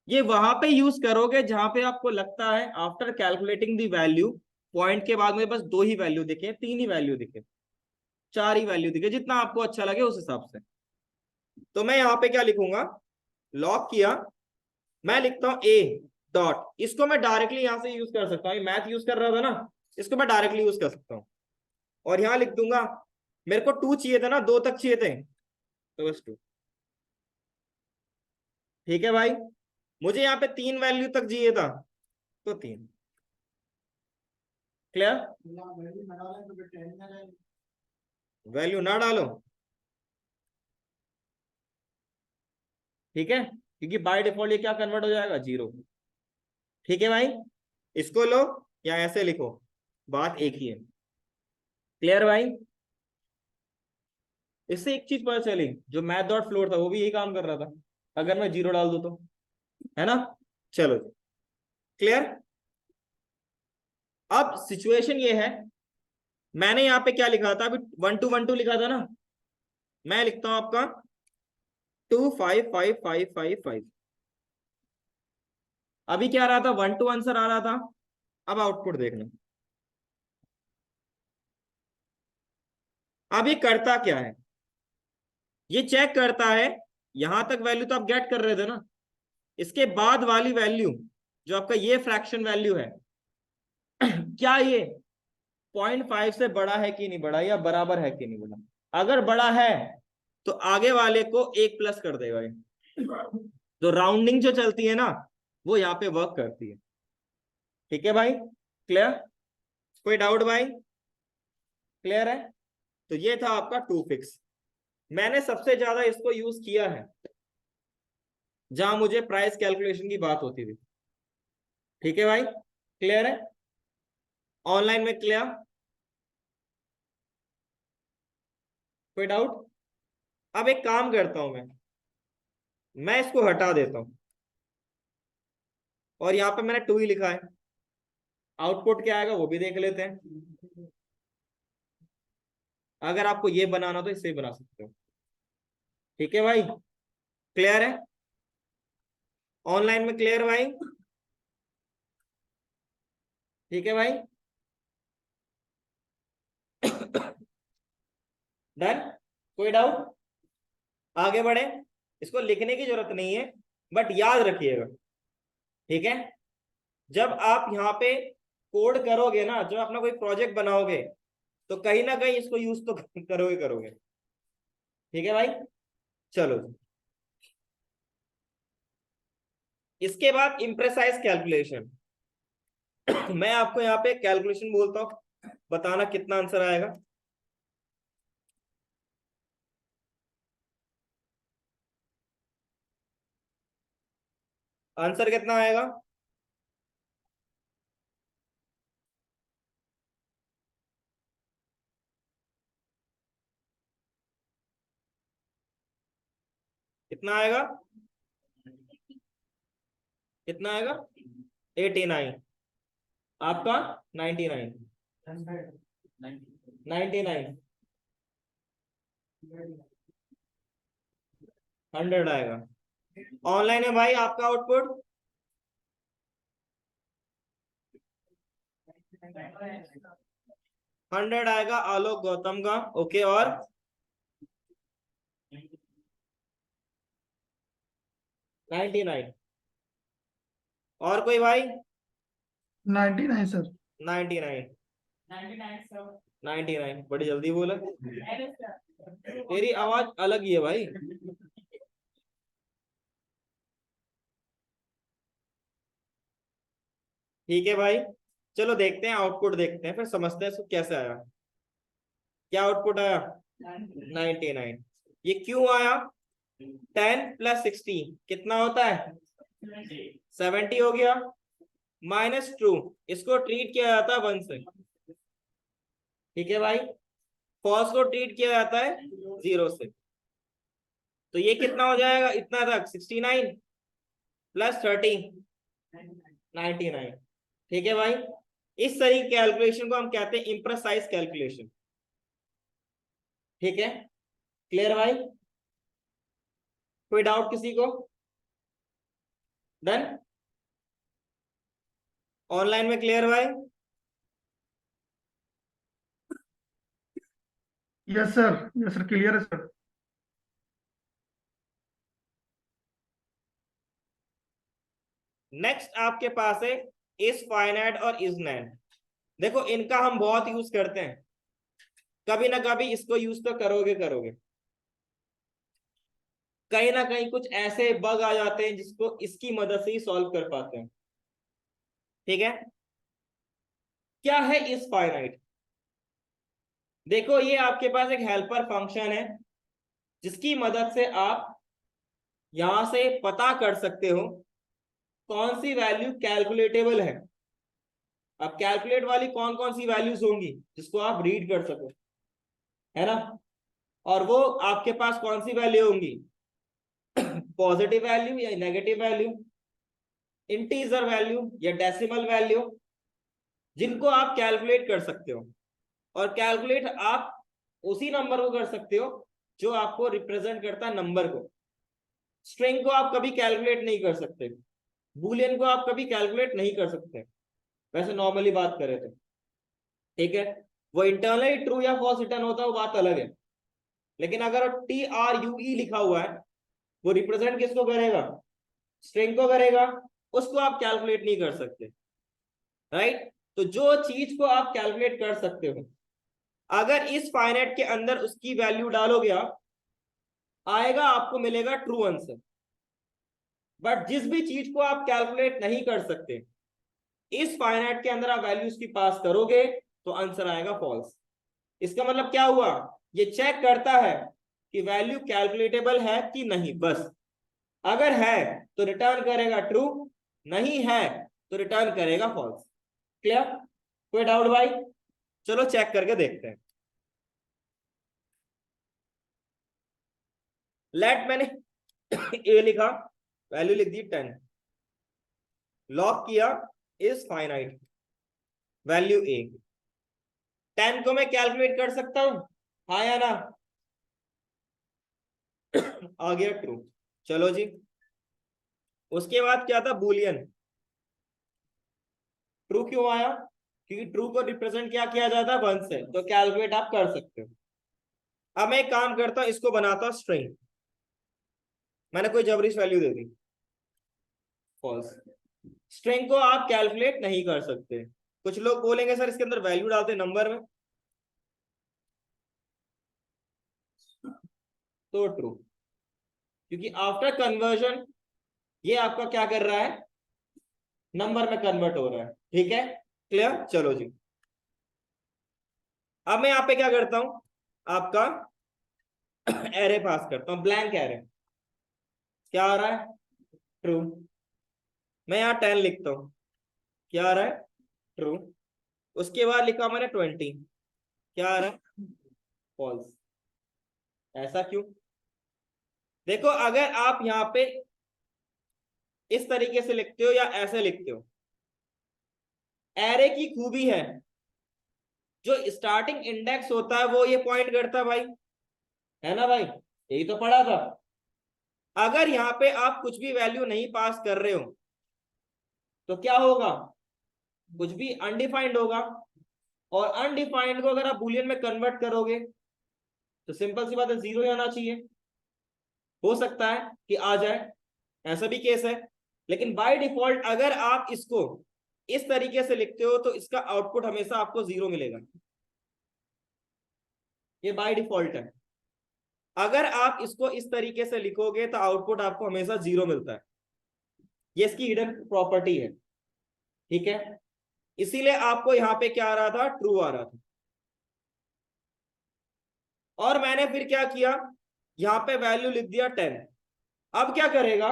A: ये वहां पे यूज करोगे जहां पे आपको लगता है after calculating the value, point के बाद में बस दो ही वैल्यू दिखे, तीन ही वैल्यू दिखे, चार ही वैल्यू दिखे, जितना आपको अच्छा लगे उस हिसाब से। तो मैं यहाँ पे क्या लिखूंगा, लॉक किया, मैं लिखता हूं ए डॉट, इसको मैं डायरेक्टली यहां से यूज कर सकता हूँ, मैथ यूज कर रहा था ना, इसको मैं डायरेक्टली यूज कर सकता हूँ। और यहां लिख दूंगा, मेरे को 2 चाहिए था ना, 2 तक चाहिए थे, तो बस 2। ठीक है भाई, मुझे यहाँ पे 3 वैल्यू तक चाहिए था, तो 3। क्लियर?
C: वैल्यू लगा लें तो फिर 10 में रहें।
A: वैल्यू ना डालो, ठीक है, क्योंकि बाय डिफॉल्ट ये क्या कन्वर्ट हो जाएगा, 0। ठीक है भाई, इसको लो या ऐसे लिखो, बात एक ही है। क्लियर भाई? इससे एक चीज पता चली, जो मैथ डॉट फ्लोर था वो भी यही काम कर रहा था, अगर मैं 0 डाल दूं तो, है ना। चलो, क्लियर। अब सिचुएशन ये है, मैंने यहाँ पे क्या लिखा था अभी, 1212 लिखा था ना, मैं लिखता हूं आपका 255555। अभी क्या आ रहा था, 1 2 आंसर आ रहा था। अब आउटपुट देखना, अब ये करता क्या है, ये चेक करता है, यहां तक वैल्यू तो आप गेट कर रहे थे ना, इसके बाद वाली वैल्यू जो आपका ये फ्रैक्शन वैल्यू है क्या ये 0.5 से बड़ा है कि नहीं बड़ा, या बराबर है कि नहीं बड़ा। अगर बड़ा है तो आगे वाले को 1 प्लस कर देगा ये। तो राउंडिंग जो चलती है ना, वो यहाँ पे वर्क करती है। ठीक है भाई, क्लियर? कोई डाउट भाई? क्लियर है? तो ये था आपका टू फिक्स। मैंने सबसे ज्यादा इसको यूज किया है जहां मुझे प्राइस कैलकुलेशन की बात होती थी। ठीक है भाई, क्लियर है? ऑनलाइन में क्लियर? कोई डाउट? अब एक काम करता हूं, मैं इसको हटा देता हूं, और यहाँ पे मैंने 2 ही लिखा है। आउटपुट क्या आएगा वो भी देख लेते हैं। अगर आपको ये बनाना तो इससे ही बना सकते हो। ठीक है भाई, क्लियर है? ऑनलाइन में क्लियर भाई? ठीक है भाई, डन। कोई डाउट? आगे बढ़े। इसको लिखने की जरूरत नहीं है, बट याद रखिएगा, ठीक है। जब आप यहाँ पे कोड करोगे ना, जब अपना कोई प्रोजेक्ट बनाओगे, तो कहीं ना कहीं इसको यूज तो करोगे करोगे। ठीक है भाई, चलो। इसके बाद इम्प्रेसाइज कैलकुलेशन। मैं आपको यहाँ पे कैलकुलेशन बोलता हूँ, बताना कितना आंसर आएगा। आंसर कितना आएगा? कितना आएगा? कितना आएगा? 89। आपका 99। 99। 100 आएगा। ऑनलाइन है भाई आपका आउटपुट? 100 आएगा आलोक गौतम का। ओके, और 99। और कोई भाई?
B: 99 सर।
A: 99।
C: 99 सर।
A: 99 बड़ी जल्दी बोला।
C: अरे सर।
A: तेरी आवाज अलग ही है भाई। ठीक है भाई, चलो देखते हैं आउटपुट, देखते हैं फिर समझते हैं इसको कैसे आया। क्या आउटपुट आया? 99। ये क्यों आया? 10 + 16 कितना होता है? 70 हो गया। माइनस ट्रू, इसको ट्रीट किया जाता है 1 से। ठीक है भाई, फॉल्स को ट्रीट किया जाता है 0 से। तो ये कितना हो जाएगा इतना तक? 69 + 30 99। ठीक है भाई, इस तरीके कैलकुलेशन को हम कहते हैं इम्प्रेसाइज कैलकुलेशन। ठीक है, क्लियर भाई? कोई डाउट किसी को? डन? ऑनलाइन में क्लियर भाई?
B: यस सर क्लियर है सर।
A: नेक्स्ट आपके पास है इज फाइनाइट और इज नैन। देखो इनका हम बहुत यूज करते हैं, कभी ना कभी इसको यूज तो करोगे करोगे। कहीं ना कहीं कुछ ऐसे बग आ जाते हैं जिसको इसकी मदद से ही सॉल्व कर पाते हैं। ठीक है, क्या है इज फाइनाइट? देखो ये आपके पास एक हेल्पर फंक्शन है जिसकी मदद से आप यहां से पता कर सकते हो कौन सी वैल्यू कैलकुलेटेबल है। अब कैलकुलेट वाली कौन कौन सी वैल्यूज होंगी जिसको आप रीड कर सको, है ना? और वो आपके पास कौन सी वैल्यू होंगी? पॉजिटिव वैल्यू या नेगेटिव वैल्यू, इंटीजर वैल्यू या डेसिमल वैल्यू, जिनको आप कैलकुलेट कर सकते हो। और कैलकुलेट आप उसी नंबर को कर सकते हो जो आपको रिप्रेजेंट करता है नंबर को। स्ट्रिंग को आप कभी कैलकुलेट नहीं कर सकते, बूलियन को आप कभी कैलकुलेट नहीं कर सकते, वैसे नॉर्मली बात करें तो। ठीक है, वो इंटरनली ट्रू या फॉल्स रिटर्न होता है वो बात अलग है, लेकिन अगर TRUE लिखा हुआ है वो रिप्रेजेंट किसको करेगा? स्ट्रिंग को करेगा, उसको आप कैलकुलेट नहीं कर सकते। राइट, तो जो चीज को आप कैलकुलेट कर सकते हो, अगर इस फाइनाइट के अंदर उसकी वैल्यू डालोगे आप, आएगा आपको मिलेगा ट्रू आंसर। बट जिस भी चीज को आप कैलकुलेट नहीं कर सकते, इस फाइनाइट के अंदर आप वैल्यूज की पास करोगे तो आंसर आएगा फॉल्स। इसका मतलब क्या हुआ? ये चेक करता है कि वैल्यू कैलकुलेटेबल है कि नहीं, बस। अगर है तो रिटर्न करेगा ट्रू, नहीं है तो रिटर्न करेगा फॉल्स। क्लियर? कोई डाउट भाई? चलो चेक करके देखते हैं। लेट मैंने ए लिखा, वैल्यू लिख दी 10, लॉक किया इज फाइनाइट, वैल्यू ए। 10 को मैं कैलकुलेट कर सकता हूं, हाँ या ना? आ गया ट्रू। चलो जी, उसके बाद क्या था? बूलियन। ट्रू क्यों आया? क्योंकि ट्रू को रिप्रेजेंट क्या किया जाता है? 1 से, तो कैलकुलेट आप कर सकते हो। अब मैं एक काम करता हूं, इसको बनाता हूं स्ट्रिंग। मैंने कोई जबरीश वैल्यू दे दी, फॉल्स। स्ट्रिंग को आप कैलकुलेट नहीं कर सकते। कुछ लोग बोलेंगे सर इसके अंदर वैल्यू डालते नंबर में, तो ट्रू, क्योंकि आफ्टर कन्वर्जन ये आपका क्या कर रहा है? नंबर में कन्वर्ट हो रहा है। ठीक है, क्लियर? चलो जी, अब मैं यहाँ पे क्या करता हूं, आपका एरे पास करता हूं, ब्लैंक एरे। क्या आ रहा है? ट्रू। मैं यहाँ 10 लिखता हूँ, क्या आ रहा है? ट्रू। उसके बाद लिखा मैंने 20, क्या आ रहा है? फॉल्स। ऐसा क्यों? देखो, अगर आप यहाँ पे इस तरीके से लिखते हो या ऐसे लिखते हो, एरे की खूबी है, जो स्टार्टिंग इंडेक्स होता है वो ये पॉइंट करता है भाई, है ना भाई? यही तो पढ़ा था। अगर यहाँ पे आप कुछ भी वैल्यू नहीं पास कर रहे हो तो क्या होगा? कुछ भी अनडिफाइंड होगा। और अनडिफाइंड को अगर आप बुलियन में कन्वर्ट करोगे तो सिंपल सी बात है, जीरो ही आना चाहिए। हो सकता है कि आ जाए, ऐसा भी केस है। लेकिन बाय डिफॉल्ट अगर आप इसको इस तरीके से लिखते हो तो इसका आउटपुट हमेशा आपको जीरो मिलेगा। ये बाय डिफॉल्ट है। अगर आप इसको इस तरीके से लिखोगे तो आउटपुट आपको हमेशा जीरो मिलता है। ये इसकी हिडन प्रॉपर्टी है, ठीक है? इसीलिए आपको यहां पे क्या आ रहा था? ट्रू आ रहा था। और मैंने फिर क्या किया, यहां पे वैल्यू लिख दिया 10। अब क्या करेगा?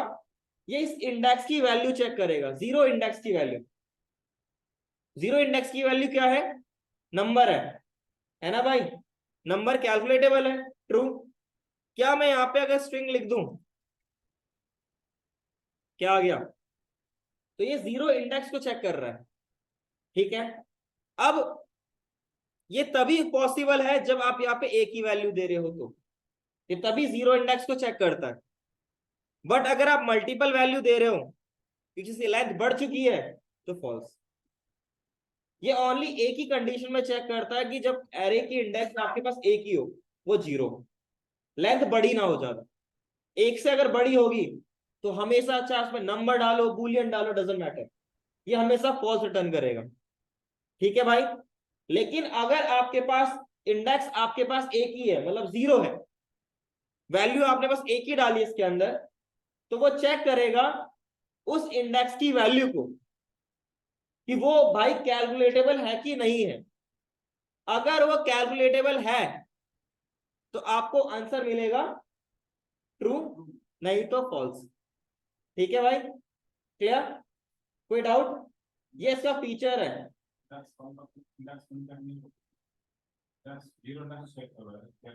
A: ये इस इंडेक्स की वैल्यू चेक करेगा, जीरो इंडेक्स की वैल्यू। जीरो इंडेक्स की वैल्यू क्या है? नंबर है ना भाई? नंबर कैलकुलेटेबल है, ट्रू। क्या मैं यहाँ पे अगर स्ट्रिंग लिख दूं, क्या आ गया? तो ये जीरो इंडेक्स को चेक कर रहा है, ठीक है? अब ये तभी पॉसिबल है जब आप यहाँ पे एक ही वैल्यू दे रहे हो, तो ये तभी जीरो इंडेक्स को चेक करता है। बट अगर आप मल्टीपल वैल्यू दे रहे हो, किसी लेंथ बढ़ चुकी है, तो फॉल्स। ये ओनली एक ही कंडीशन में चेक करता है कि जब एरे की इंडेक्स आपके पास एक ही हो, वो जीरो हो, लेंथ बड़ी ना हो ज्यादा। एक से अगर बड़ी होगी तो हमेशा, अच्छा उसमें नंबर डालो, बुलियन डालो, डजेंट मैटर, ये हमेशा फॉल्स रिटर्न करेगा, ठीक है भाई? लेकिन अगर आपके पास इंडेक्स आपके पास एक ही है, मतलब जीरो है, वैल्यू आपने बस एक ही डाली इसके अंदर, तो वो चेक करेगा उस इंडेक्स की वैल्यू को कि वो भाई कैलकुलेटेबल है कि नहीं है। अगर वो कैलकुलेटेबल है तो आपको आंसर मिलेगा ट्रू, नहीं तो फॉल्स। ठीक है भाई, क्लियर? कोई डाउट? ये इसका फीचर है।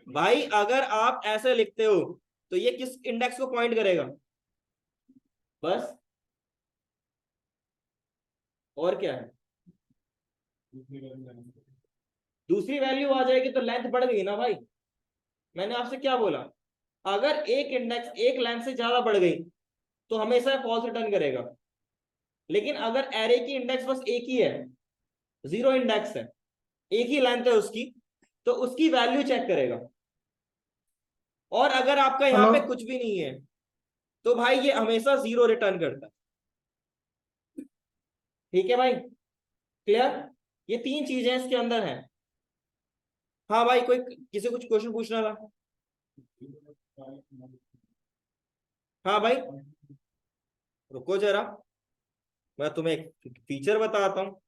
A: भाई अगर आप ऐसे लिखते हो तो ये किस इंडेक्स को पॉइंट करेगा? बस, और क्या है? दूसरी वैल्यू आ जाएगी तो लेंथ बढ़ गई ना भाई। मैंने आपसे क्या बोला? अगर एक इंडेक्स एक लेंथ से ज्यादा बढ़ गई तो हमेशा फॉल्स रिटर्न करेगा। लेकिन अगर एरे की इंडेक्स बस एक ही है, जीरो इंडेक्स है, एक ही लेंथ है उसकी, तो उसकी वैल्यू चेक करेगा। और अगर आपका यहाँ
B: हेलो।
A: पे कुछ भी नहीं है तो भाई ये हमेशा जीरो रिटर्न करता है। ठीक है भाई, क्लियर? ये तीन चीजें इसके अंदर हैं। हाँ भाई, कोई किसी कुछ क्वेश्चन पूछना था? हाँ भाई, रुको जरा, मैं तुम्हें एक फीचर बताता हूँ।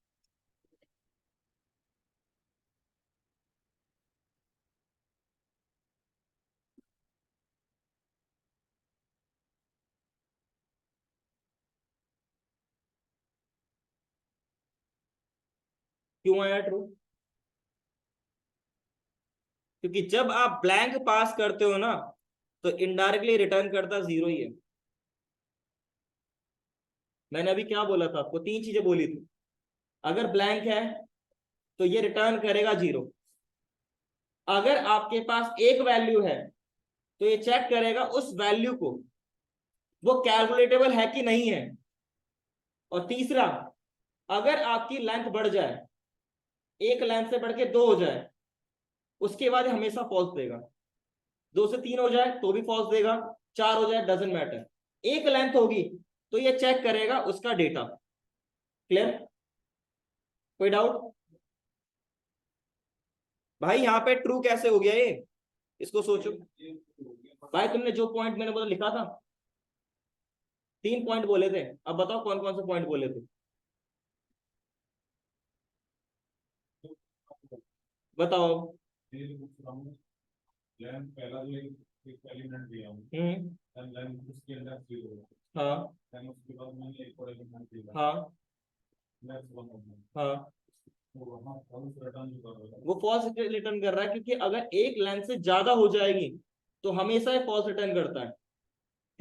A: क्यों आया ट्रू? क्योंकि जब आप ब्लैंक पास करते हो ना तो इनडायरेक्टली रिटर्न करता जीरो ही है। मैंने अभी क्या बोला था आपको? तीन चीजें बोली थी। अगर ब्लैंक है तो ये रिटर्न करेगा जीरो। अगर आपके पास एक वैल्यू है तो ये चेक करेगा उस वैल्यू को वो कैलकुलेटेबल है कि नहीं है। और तीसरा, अगर आपकी लेंथ बढ़ जाए, एक लेंथ से बढ़ के दो हो जाए, उसके बाद हमेशा फॉल्स देगा। दो से तीन हो जाए तो भी फॉल्स देगा, चार हो जाए डजेंट मैटर। एक लेंथ होगी तो ये चेक करेगा उसका डेटा। क्लियर? कोई डाउट? भाई यहाँ पे ट्रू कैसे हो गया ये, इसको सोचो। भाई तुमने जो पॉइंट मैंने बोला लिखा था, तीन पॉइंट बोले थे, अब बताओ कौन कौन से पॉइंट बोले थे? बताओ।
D: एक एलिमेंट दिया हूँ, उसके अंदर 0 है,
A: हाँ
D: उसके बाद मैंने एक और एलिमेंट दिया,
A: हाँ
D: नेक्स्ट 1 होगा,
A: हाँ,
D: तो वहाँ फॉल्स रिटर्न कर रहा है।
A: वो फॉल्स रिटर्न कर रहा है, क्योंकि अगर एक लेंथ से ज्यादा हो जाएगी तो हमेशा ये फॉल्स रिटर्न करता है,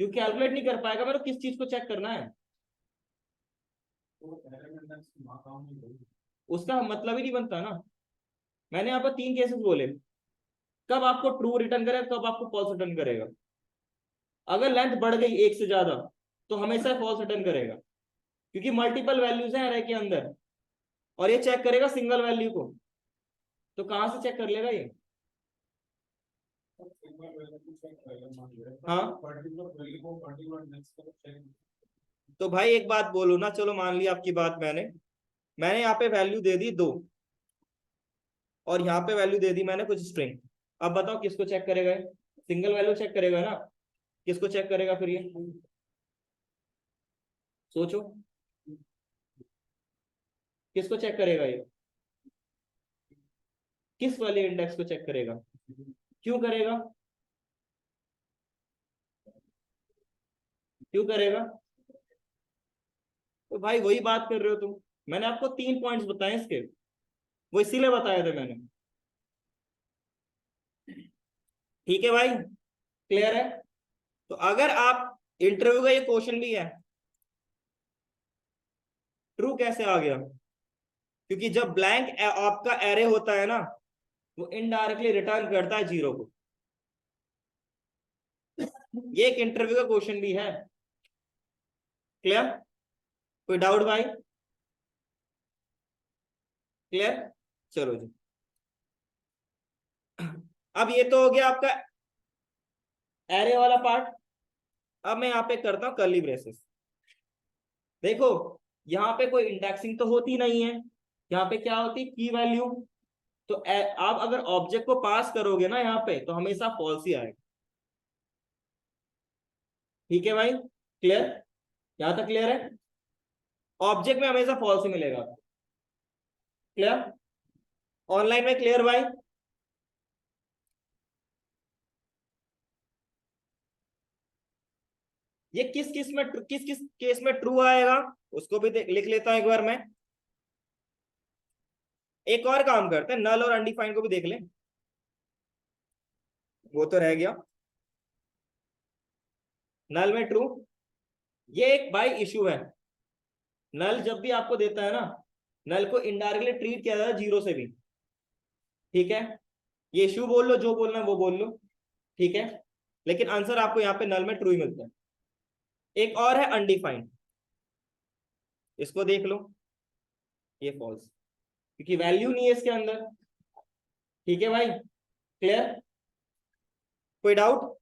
A: क्योंकि कैलकुलेट नहीं कर पाएगा। मेरे को किस चीज को चेक करना है,
D: तो एलिमेंट वहाँ काम नहीं करेगी।
A: उसका मतलब ही नहीं बनता ना। मैंने यहाँ पर 3 केसेस बोले, कब आपको ट्रू रिटर्न करेगा, कब आपको फॉल्स रिटर्न करेगा। अगर लेंथ बढ़ गई एक से ज्यादा तो हमेशा फॉल्स रिटर्न करेगा, क्योंकि मल्टीपल वैल्यूज हैं अरे के अंदर, और ये चेक करेगा सिंगल वैल्यू को, तो कहां से चेक कर लेगा ये।
D: सिंगल वैल्यू को चेक करेगा, मान लिया,
A: हाँ
D: पर्टिकुलर वैल्यू को पर्टिकुलर नेक्स्ट को चेक।
A: तो भाई एक बात बोलो ना, चलो मान लिया आपकी बात, मैंने मैंने यहाँ पे वैल्यू दे दी 2, और यहाँ पे वैल्यू दे दी मैंने कुछ स्ट्रिंग। अब बताओ किसको चेक करेगा, सिंगल वैल्यू चेक करेगा ना, किसको चेक करेगा फिर ये, सोचो किसको चेक करेगा ये, किस वाले इंडेक्स को चेक करेगा, क्यों करेगा, क्यों करेगा। तो भाई वही बात कर रहे हो तुम, मैंने आपको 3 पॉइंट्स बताए इसके, वो इसीलिए बताए थे मैंने। ठीक है भाई, क्लियर है। तो अगर आप इंटरव्यू का ये क्वेश्चन भी है, ट्रू कैसे आ गया, क्योंकि जब ब्लैंक आपका एरे होता है ना, वो इनडायरेक्टली रिटर्न करता है 0 को। ये एक इंटरव्यू का क्वेश्चन भी है, क्लियर, कोई डाउट भाई, क्लियर। चलो जी, अब ये तो हो गया आपका एरे वाला पार्ट। अब मैं यहाँ पे करता हूँ कर्ली ब्रेसेस। देखो यहाँ पे कोई इंडेक्सिंग तो होती नहीं है, यहाँ पे क्या होती है, की वैल्यू। तो आप अगर ऑब्जेक्ट को पास करोगे ना यहाँ पे, तो हमेशा फॉल्स ही आएगा। ठीक है भाई, क्लियर, यहां तक क्लियर है। ऑब्जेक्ट में हमेशा फॉल्स ही मिलेगा, क्लियर, ऑनलाइन में क्लियर भाई। ये किस किस में किस किस केस में ट्रू आएगा, उसको भी लिख लेता हूं एक बार मैं। एक और काम करते हैं, नल और अनडिफाइंड को भी देख लें, वो तो रह गया। नल में ट्रू, ये एक भाई इशू है। नल जब भी आपको देता है ना, नल को इनडायरेक्टली ट्रीट किया जाता है 0 से भी। ठीक है, ये इशू बोल लो, जो बोलना है वो बोल लो, ठीक है, लेकिन आंसर आपको यहाँ पे नल में ट्रू ही मिलता है। एक और है अनडिफाइंड, इसको देख लो, ये फॉल्स, क्योंकि वैल्यू नहीं है इसके अंदर। ठीक है भाई, क्लियर, कोई डाउट,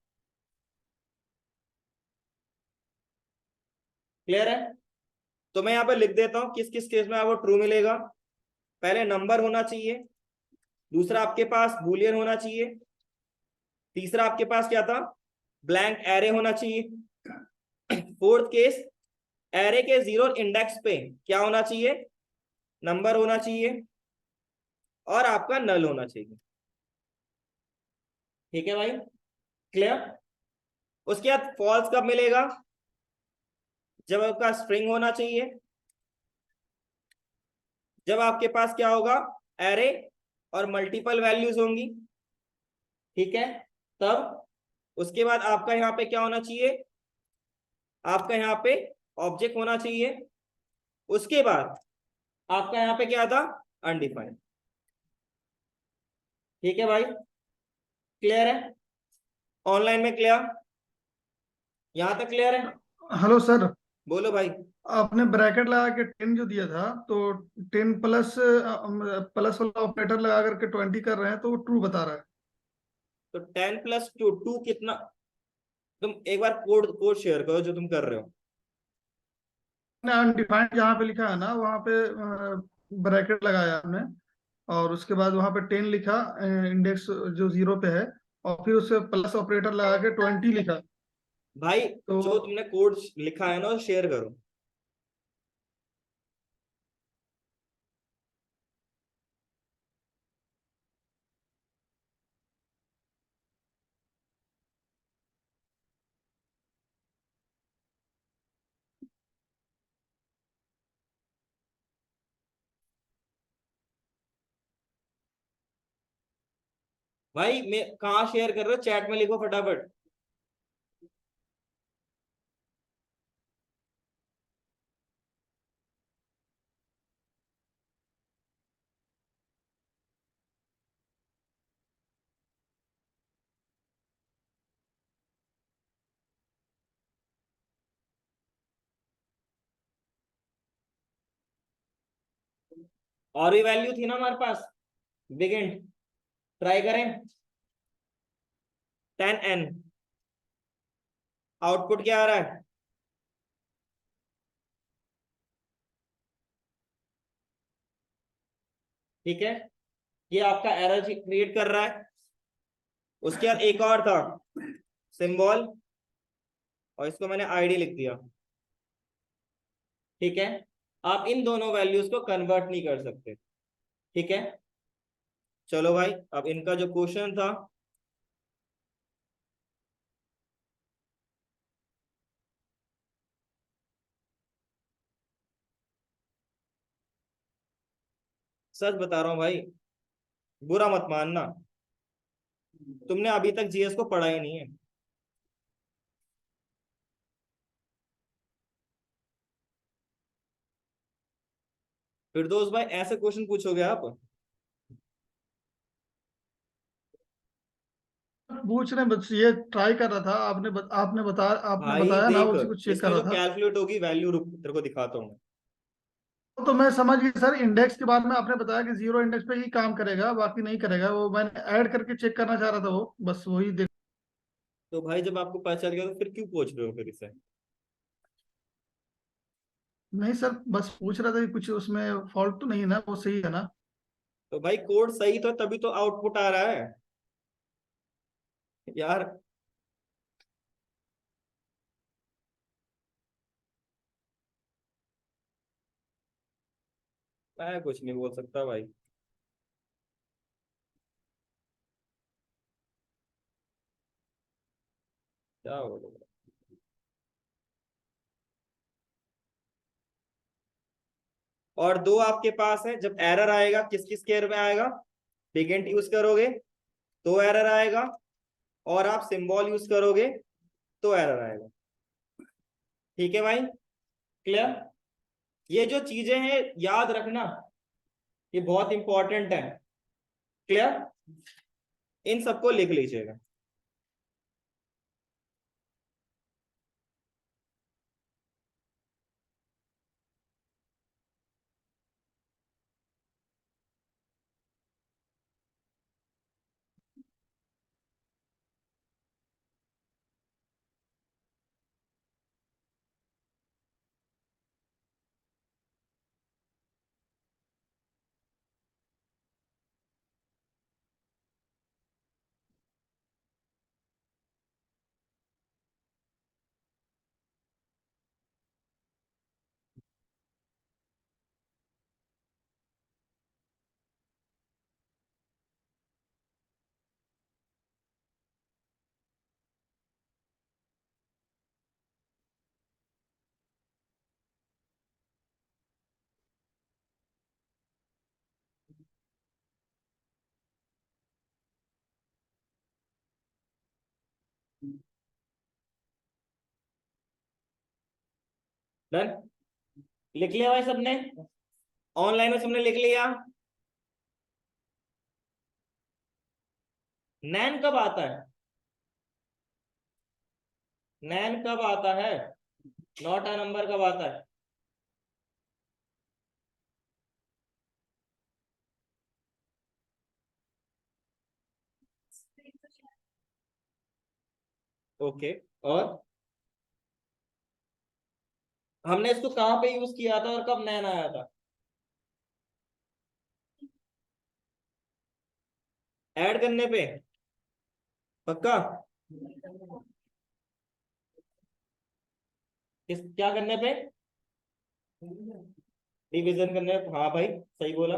A: क्लियर है। तो मैं यहाँ पे लिख देता हूं किस किस केस में आपको ट्रू मिलेगा। पहले नंबर होना चाहिए, दूसरा आपके पास बूलियन होना चाहिए, तीसरा आपके पास क्या था, ब्लैंक एरे होना चाहिए, फोर्थ केस एरे के 0 इंडेक्स पे क्या होना चाहिए, नंबर होना चाहिए, और आपका नल होना चाहिए। ठीक है भाई, क्लियर। उसके बाद फॉल्स कब मिलेगा, जब आपका स्ट्रिंग होना चाहिए, जब आपके पास क्या होगा, एरे और मल्टीपल वैल्यूज होंगी। ठीक है, तब उसके बाद आपका यहाँ पे क्या होना चाहिए, आपका यहाँ पे ऑब्जेक्ट होना चाहिए, उसके बाद आपका यहाँ पे क्या था, अनडिफाइंड। ठीक है भाई, क्लियर है, ऑनलाइन में क्लियर, यहां तक क्लियर है।
B: हेलो सर,
A: बोलो भाई।
B: आपने ब्रैकेट लगा के 10 जो दिया था, तो 10 प्लस प्लस वाला ऑपरेटर लगा करके 20 कर रहे हैं, तो वो ट्रू बता रहा है।
A: तो 10 + 2 कितना, तुम एक बार कोड कोड शेयर करो जो तुम कर रहे हो।
B: अनडिफाइंड जहाँ पे लिखा है ना, वहाँ पे ब्रैकेट लगाया हमने, और उसके बाद वहाँ पे 10 लिखा, इंडेक्स जो 0 पे है, और फिर उससे प्लस ऑपरेटर लगा के 20 लिखा।
A: भाई
B: तो
A: जो तुमने कोड लिखा है ना, शेयर करो। भाई मैं कहाँ शेयर कर रहे हो, चैट में लिखो फटाफट। और भी वैल्यू थी ना हमारे पास, बिगिन, ट्राई करें। 10n, आउटपुट क्या आ रहा है? ठीक है, ये आपका एरर क्रिएट कर रहा है। उसके बाद एक और था, सिंबल, और इसको मैंने आईडी लिख दिया। ठीक है, आप इन दोनों वैल्यूज को कन्वर्ट नहीं कर सकते। ठीक है, चलो भाई अब इनका जो क्वेश्चन था, सच बता रहा हूं भाई, बुरा मत मानना, तुमने अभी तक जीएस को पढ़ा ही नहीं है। फिरदौस भाई ऐसे क्वेश्चन पूछोगे आप?
B: पूछ रहे हैं, बस ये ट्राई कर रहा था। आपने
A: भाई
B: बताया ना,
A: देख,
B: उसी को चेक कर
A: इसमें जो
B: रहा था।
A: कैलकुलेट होगी वैल्यू, रुक तेरे को दिखाता हूँ।
B: तो मैं समझ गई सर, इंडेक्स के बारे में आपने बताया कि जीरो इंडेक्स पे ही काम करेगा, बाकी नहीं करेगा। वो मैंने ऐड करके चेक करना चाह रहा था, वो बस वही देख।
A: तो भाई जब आपको पता चल गया तो फिर क्यों पूछ रहे हो फिर इसे?
B: नहीं सर, बस पूछ रहा था कि कुछ उसमें फॉल्ट तो नहीं है ना, वो सही है ना।
A: तो भाई कोड सही तो तभी तो आउटपुट आ रहा है यार। मैं कुछ नहीं बोल सकता भाई। क्या बोलूं? और दो आपके पास है, जब एरर आएगा किस किस केयर में आएगा? बिगेंट यूज करोगे तो एरर आएगा, और आप सिंबल यूज करोगे तो एरर आएगा। ठीक है भाई, क्लियर? ये जो चीजें हैं याद रखना, ये बहुत इंपॉर्टेंट है। क्लियर? इन सबको लिख लीजिएगा। डन? लिख लिया भाई सबने? ऑनलाइन में सबने लिख लिया? नैन कब आता है? नैन कब आता है? नॉट अ नंबर कब आता है? ओके, और हमने इसको कहाँ पे यूज किया था और कब नैन आया था? ऐड करने पे? पक्का? किस, क्या करने पे? डिवीजन करने पे, हाँ भाई सही बोला।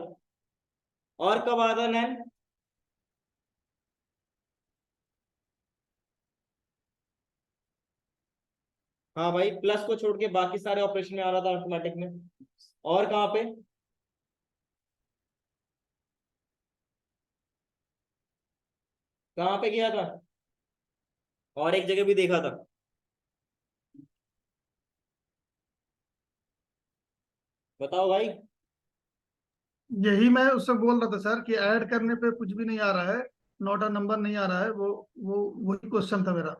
A: और कब आता नैन? हाँ भाई, प्लस को छोड़ के बाकी सारे ऑपरेशन में आ रहा था ऑटोमेटिक में। और कहाँ पे? कहाँ पे किया था, और एक जगह भी देखा था? बताओ भाई।
B: यही मैं उससे बोल रहा था सर कि ऐड करने पे कुछ भी नहीं आ रहा है, नॉट अ नंबर नहीं आ रहा है, वो वही क्वेश्चन था मेरा।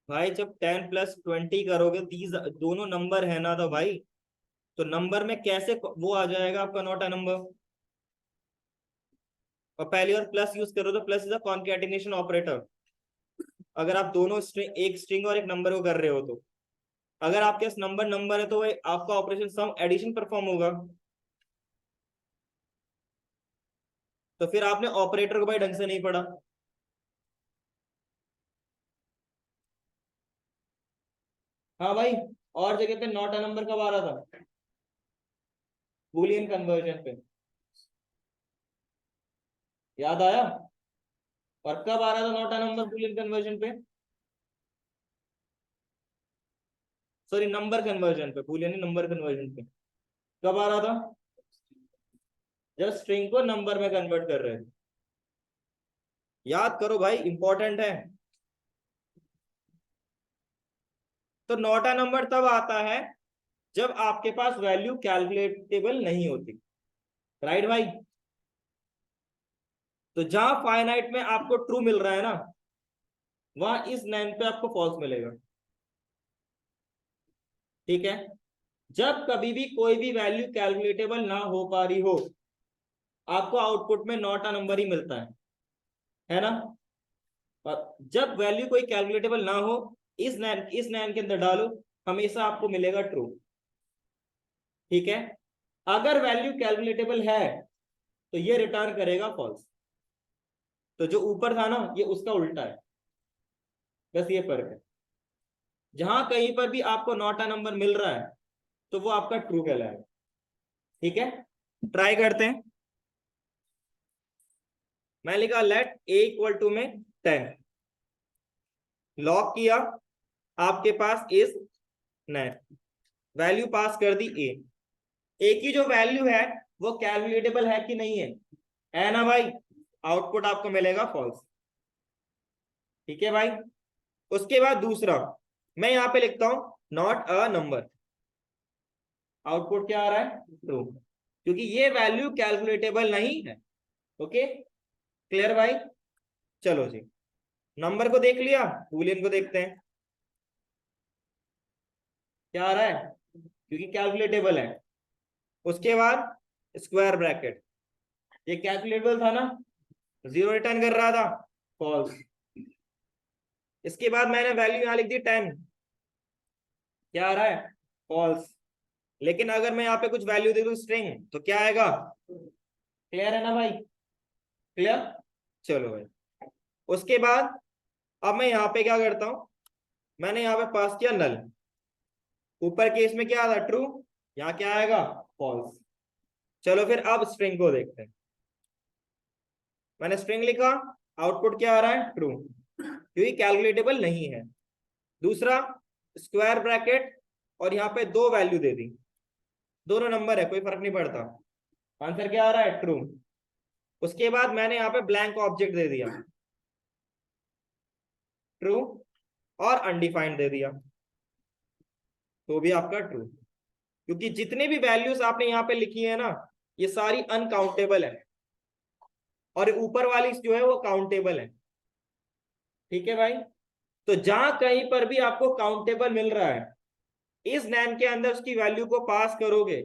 A: भाई जब 10 + 20 करोगे, दीज दोनों नंबर है ना, तो भाई तो नंबर में कैसे वो आ जाएगा आपका नॉट अ नंबर? और पहली बार प्लस यूज करो तो plus is a concatenation operator. अगर आप दोनों स्ट्रिंग, एक स्ट्रिंग और एक नंबर को कर रहे हो, तो अगर आपके पास नंबर नंबर है तो भाई आपका ऑपरेशन सम एडिशन परफॉर्म होगा। तो फिर आपने ऑपरेटर को भाई ढंग से नहीं पढ़ा। हाँ भाई, और जगह पे नॉट अ नंबर कब आ रहा था? बूलियन कन्वर्जन पे। याद आया? और कब आ रहा था not a number Boolean conversion पे? सॉरी, नंबर कन्वर्जन पे, बूलियन नंबर कन्वर्जन पे कब आ रहा था? जब स्ट्रिंग को नंबर में कन्वर्ट कर रहे थे। याद करो भाई, इंपॉर्टेंट है। तो नॉट अ नंबर तब आता है जब आपके पास वैल्यू कैलकुलेटेबल नहीं होती। राइट भाई? तो जहां फाइनाइट में आपको ट्रू मिल रहा है ना, वहां इस नाइन पे आपको फॉल्स मिलेगा। ठीक है? जब कभी भी कोई भी वैल्यू कैलकुलेटेबल ना हो पा रही हो, आपको आउटपुट में नॉट अ नंबर ही मिलता है ना? और जब वैल्यू कोई कैलकुलेटेबल ना हो, इस नैन के अंदर डालो, हमेशा आपको मिलेगा ट्रू। ठीक है? अगर वैल्यू कैलकुलेटेबल है तो ये रिटर्न करेगा फॉल्स। तो जो ऊपर था ना, ये उसका उल्टा है। बस ये फर्क है। जहां कहीं पर भी आपको नॉट अ नंबर मिल रहा है तो वो आपका ट्रू कहलाएगा। ठीक है? ट्राई करते हैं। मैं लिखा लेट a = में 10, लॉक किया, आपके पास इज 9, वैल्यू पास कर दी ए की जो वैल्यू है वो कैलकुलेटेबल है कि नहीं है ना भाई? आउटपुट आपको मिलेगा फॉल्स। ठीक है भाई? उसके बाद दूसरा, मैं यहां पे लिखता हूं नॉट अ नंबर, आउटपुट क्या आ रहा है? ट्रू, क्योंकि ये वैल्यू कैलकुलेटेबल नहीं है। ओके, क्लियर भाई? चलो जी, नंबर को देख लिया, बूलियन को देखते हैं क्या आ रहा है, क्योंकि कैलकुलेटेबल है। उसके बाद स्क्वायर ब्रैकेट, ये कैलकुलेटेबल था ना, 0 रिटर्न कर रहा था, फॉल्स। इसके बाद मैंने वैल्यू यहां लिख दी 10, क्या आ रहा है? फॉल्स। लेकिन अगर मैं यहाँ पे कुछ वैल्यू दे दूं स्ट्रिंग, तो क्या आएगा? क्लियर है ना भाई? क्लियर? चलो भाई, उसके बाद अब मैं यहाँ पे क्या करता हूं, मैंने यहाँ पे पास किया नल, ऊपर केस में क्या था? ट्रू, यहाँ क्या आएगा? फॉल्स। चलो फिर अब स्ट्रिंग को देखते हैं। मैंने स्ट्रिंग लिखा, आउटपुट क्या आ रहा है? ट्रू, क्योंकि कैलकुलेटेबल नहीं है। दूसरा, स्क्वायर ब्रैकेट, और यहाँ पे दो वैल्यू दे दी, दोनों नंबर है, कोई फर्क नहीं पड़ता, आंसर क्या आ रहा है? ट्रू। उसके बाद मैंने यहाँ पे ब्लैंक ऑब्जेक्ट दे दिया, ट्रू, और अनडिफाइंड दे दिया, तो भी आपका ट्रू, क्योंकि जितने भी वैल्यूज आपने यहाँ पे लिखी है ना, ये सारी अनकाउंटेबल है, और ऊपर वाली जो है वो काउंटेबल है। ठीक है भाई? तो जहां कहीं पर भी आपको काउंटेबल मिल रहा है, इस नैन के अंदर उसकी वैल्यू को पास करोगे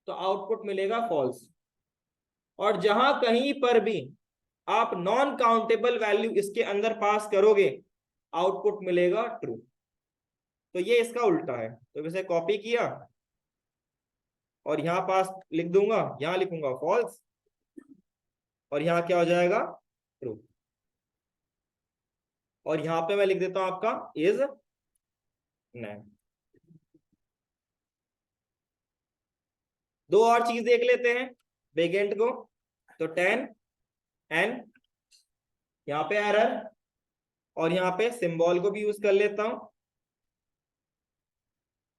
A: तो आउटपुट मिलेगा फॉल्स। और जहां कहीं पर भी आप नॉन काउंटेबल वैल्यू इसके अंदर पास करोगे, आउटपुट मिलेगा ट्रू। तो ये इसका उल्टा है, तो इसे कॉपी किया और यहां पास लिख दूंगा, यहां लिखूंगा फॉल्स, और यहां क्या हो जाएगा? ट्रू। और यहां पे मैं लिख देता हूं आपका इज नैन। दो और चीज देख लेते हैं वेगेंट को। तो 10 एन, यहाँ पे एरर, और यहाँ पे सिंबल को भी यूज कर लेता हूं,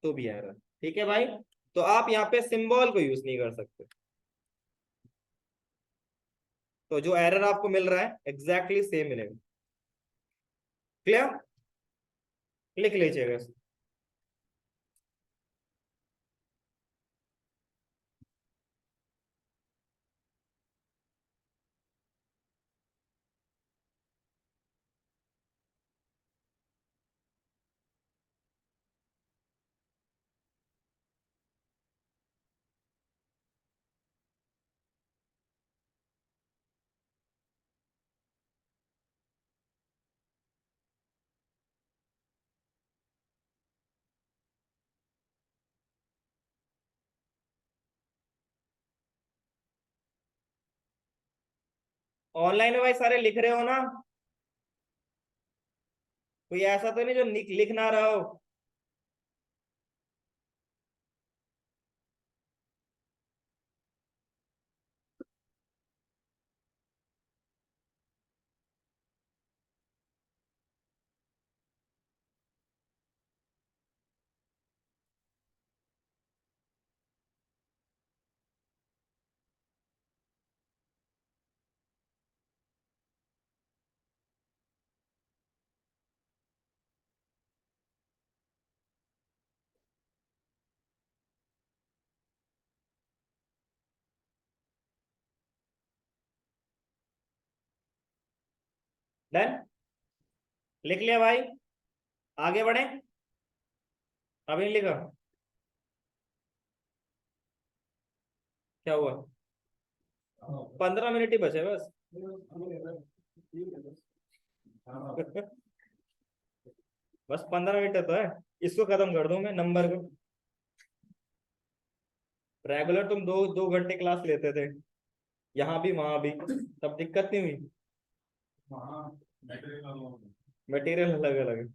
A: तो भी एरर। ठीक है भाई? तो आप यहाँ पे सिंबल को यूज नहीं कर सकते। तो जो एरर आपको मिल रहा है एग्जैक्टली सेम मिलेगा। क्लियर? लिख लीजिएगा। ऑनलाइन में भाई सारे लिख रहे हो ना? कोई ऐसा तो नहीं जो लिख ना रहा हो? डन? लिख लिया भाई? आगे बढ़े? अभी नहीं लिखा? क्या हुआ? 15 मिनट ही बचे बस। बस 15 मिनट तो है, इसको खत्म कर दूं मैं नंबर को। रेगुलर तुम 2 2 घंटे क्लास लेते थे, यहाँ भी वहां भी, तब दिक्कत नहीं हुई। मटेरियल अलग अलग है।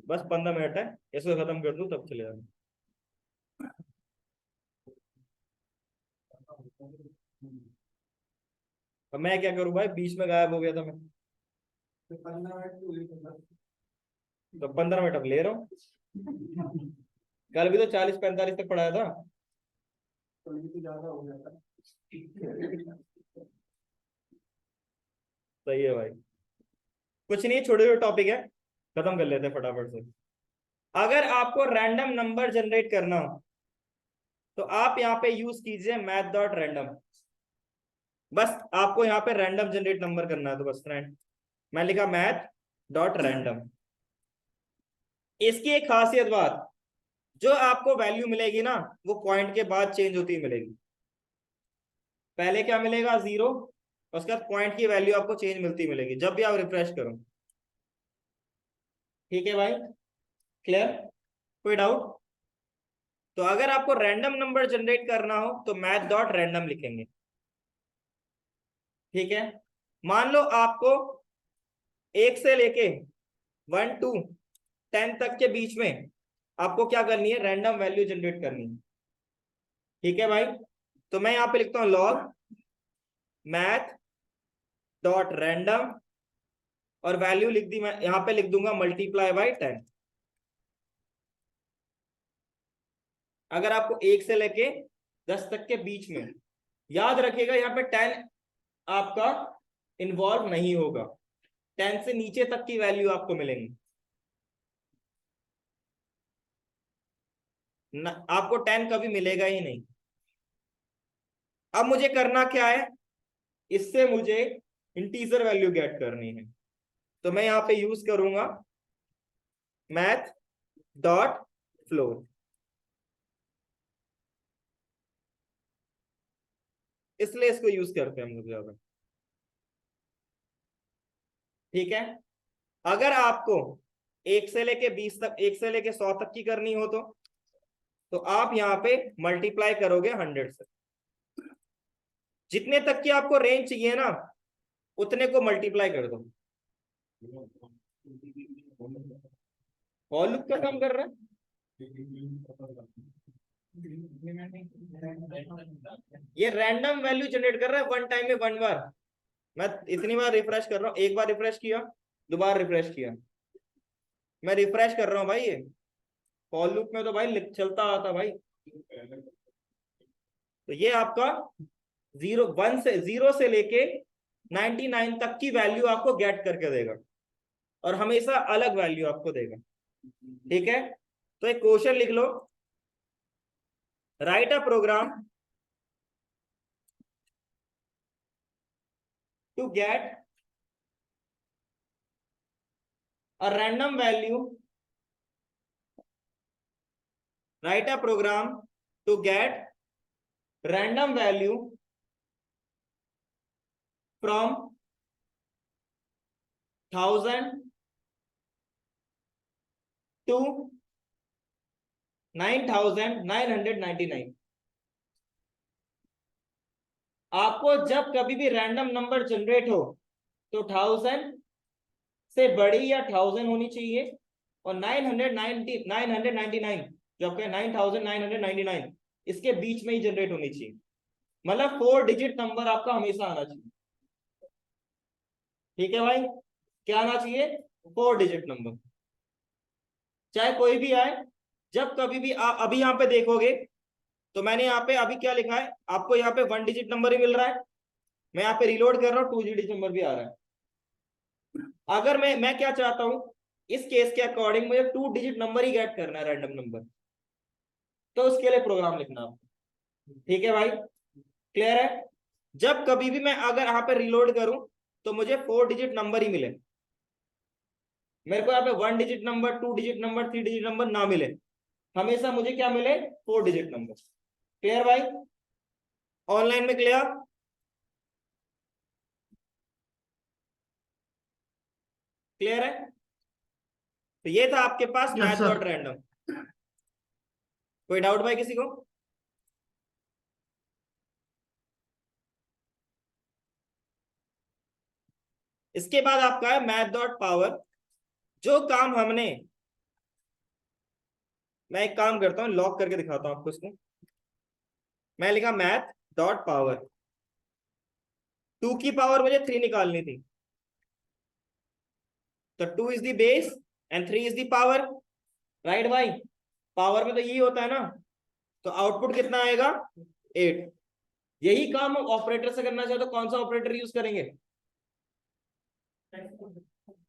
A: बस 15 मिनट है, इसको खत्म कर दूं तब चले जाना। अब मैं क्या करूं भाई, बीच में गायब हो गया था मैं। तो 15 मिनट अब ले रहा हूँ। कल भी तो 40 45 तक पढ़ाया था। सही है भाई। कुछ नहीं, छोटे छोटे टॉपिक है, खत्म कर लेते हैं फटाफट से। अगर आपको रैंडम नंबर जनरेट करना हो तो आप यहाँ पे यूज कीजिए मैथ डॉट रैंडम। बस आपको यहाँ पे रैंडम जनरेट नंबर करना है, तो बस फ्रेंड मैं लिखा मैथ डॉट रैंडम। इसकी एक खासियत बात, जो आपको वैल्यू मिलेगी ना वो पॉइंट के बाद चेंज होती मिलेगी। पहले क्या मिलेगा 0, उसके बाद पॉइंट की वैल्यू आपको चेंज मिलती मिलेगी जब भी आप रिफ्रेश करो। ठीक है भाई? क्लियर? कोई डाउट? तो अगर आपको रैंडम नंबर जनरेट करना हो तो मैथ डॉट रैंडम लिखेंगे। ठीक है? मान लो आपको 1 से लेके 1 to 10 तक के बीच में आपको क्या करनी है, रैंडम वैल्यू जनरेट करनी है। ठीक है भाई? तो मैं यहां पे लिखता हूं लॉग मैथ डॉट रैंडम, और वैल्यू लिख दी, मैं यहां पे लिख दूंगा मल्टीप्लाई बाय 10। अगर आपको 1 से लेके 10 तक के बीच में, याद रखिएगा यहाँ पे 10 आपका इन्वॉल्व नहीं होगा, 10 से नीचे तक की वैल्यू आपको मिलेंगी ना, आपको 10 कभी मिलेगा ही नहीं। अब मुझे करना क्या है, इससे मुझे इंटीजर वैल्यू गेट करनी है, तो मैं यहां पे यूज करूंगा मैथ डॉट फ्लोट। इसलिए इसको यूज करते हैं हम लोग ज्यादा। ठीक है? अगर आपको 1 से लेके 20 तक, 1 से लेके 100 तक की करनी हो तो आप यहाँ पे मल्टीप्लाई करोगे 100 से। जितने तक की आपको रेंज चाहिए ना उतने को मल्टीप्लाई कर दो। फॉर लूप का काम कर रहा है। ये रैंडम वैल्यू जनरेट कर रहा है 1 टाइम में 1 बार। मैं इतनी बार रिफ्रेश कर रहा हूँ, एक बार रिफ्रेश किया, दोबारा रिफ्रेश किया, मैं रिफ्रेश कर रहा हूँ भाई। ये फॉर लूप में तो भाई चलता आता भाई। तो ये आपका जीरो से लेके 99 तक की वैल्यू आपको गेट करके देगा और हमेशा अलग वैल्यू आपको देगा। ठीक है, तो एक क्वेश्चन लिख लो, write a program to get a random value, write a program to get random value from 1000 to 9999। आपको जब कभी भी रैंडम नंबर जनरेट हो तो 1000 से बड़ी या 1000 होनी चाहिए और 999 जो आपका 9999 इसके बीच में ही जनरेट होनी चाहिए। मतलब 4 डिजिट नंबर आपका हमेशा आना चाहिए। ठीक है भाई, क्या आना चाहिए? 4 डिजिट नंबर, चाहे कोई भी आए। जब कभी भी अभी यहाँ पे देखोगे तो मैंने यहाँ पे अभी क्या लिखा है, आपको यहाँ पे 1 डिजिट नंबर ही मिल रहा है। मैं यहाँ पे रिलोड कर रहा हूँ, 2 डिजिट नंबर भी आ रहा है। अगर मैं क्या चाहता हूं, इस केस के अकॉर्डिंग मुझे 2 डिजिट नंबर ही गेट करना है, रैंडम नंबर, तो उसके लिए प्रोग्राम लिखना आपको। ठीक है भाई, क्लियर है? जब कभी भी मैं अगर यहाँ पे रिलोड करूं तो मुझे 4 डिजिट नंबर ही मिले, मेरे को यहाँ पे 1 digit number, 2 digit number, 3 digit number ना मिले, हमेशा मुझे क्या मिले? 4 डिजिट नंबर। क्लियर भाई? ऑनलाइन में क्लियर? क्लियर है? तो ये था आपके पास
B: Yes,
A: math
B: sir.
A: Dot random. कोई डाउट भाई किसी को? इसके बाद आपका है मैथ डॉट पावर। जो काम हमने, मैं एक काम करता हूं, लॉक करके दिखाता हूं आपको इसको। मैं लिखा मैथ डॉट पावर, 2 की पावर मुझे 3 निकालनी थी, तो 2 is the base and 3 is the power. Right भाई, पावर में तो यही होता है ना, तो आउटपुट कितना आएगा? 8। यही काम हम ऑपरेटर से करना चाहे तो कौन सा ऑपरेटर यूज करेंगे?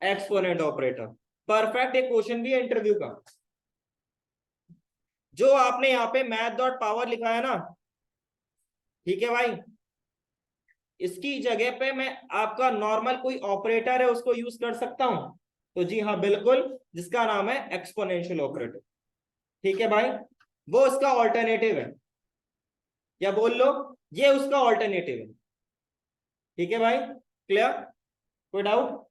A: Exponent operator. परफेक्ट, एक क्वेश्चन भी है इंटरव्यू का। जो आपने यहाँ पे मैथ डॉट पावर लिखा है ना, ठीक है भाई, इसकी जगह पे मैं आपका नॉर्मल कोई ऑपरेटर है उसको यूज कर सकता हूं? तो जी हाँ बिल्कुल, जिसका नाम है एक्सपोनेंशियल ऑपरेटर। ठीक है भाई, वो उसका ऑल्टरनेटिव है, या बोल लो ये उसका ऑल्टरनेटिव है। ठीक है भाई, क्लियर? कोई डाउट?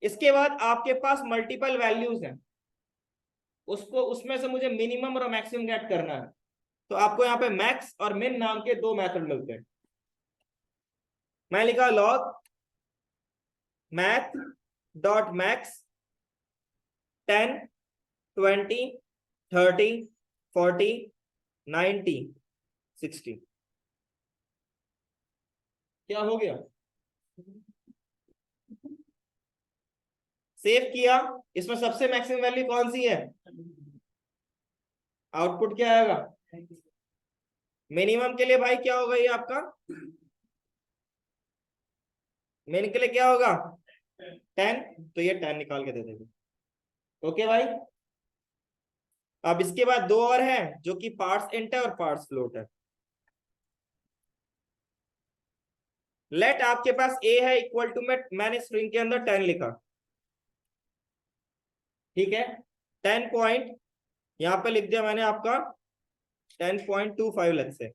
A: इसके बाद आपके पास मल्टीपल वैल्यूज हैं, उसको उसमें से मुझे मिनिमम और मैक्सिमम गेट करना है, तो आपको यहाँ पे मैक्स और मिन नाम के 2 मेथड मिलते हैं। मैं लिखा लॉग मैथ डॉट मैक्स 10 20 30 40 90 60। क्या हो गया? सेव किया। इसमें सबसे मैक्सिमम वैल्यू कौन सी है? आउटपुट क्या आएगा? मिनिमम के लिए भाई क्या होगा ये आपका? मिन के लिए क्या होगा? 10, तो ये 10 निकाल के दे देगा। ओके भाई, अब इसके बाद 2 और हैं जो कि पार्ट्स इंट है और पार्ट्स फ्लोट है। लेट आपके पास a है इक्वल टू, मैंने स्ट्रिंग के अंदर 10 लिखा, ठीक है, 10 पॉइंट यहां पे लिख दिया मैंने आपका 10.25 लेट्स से।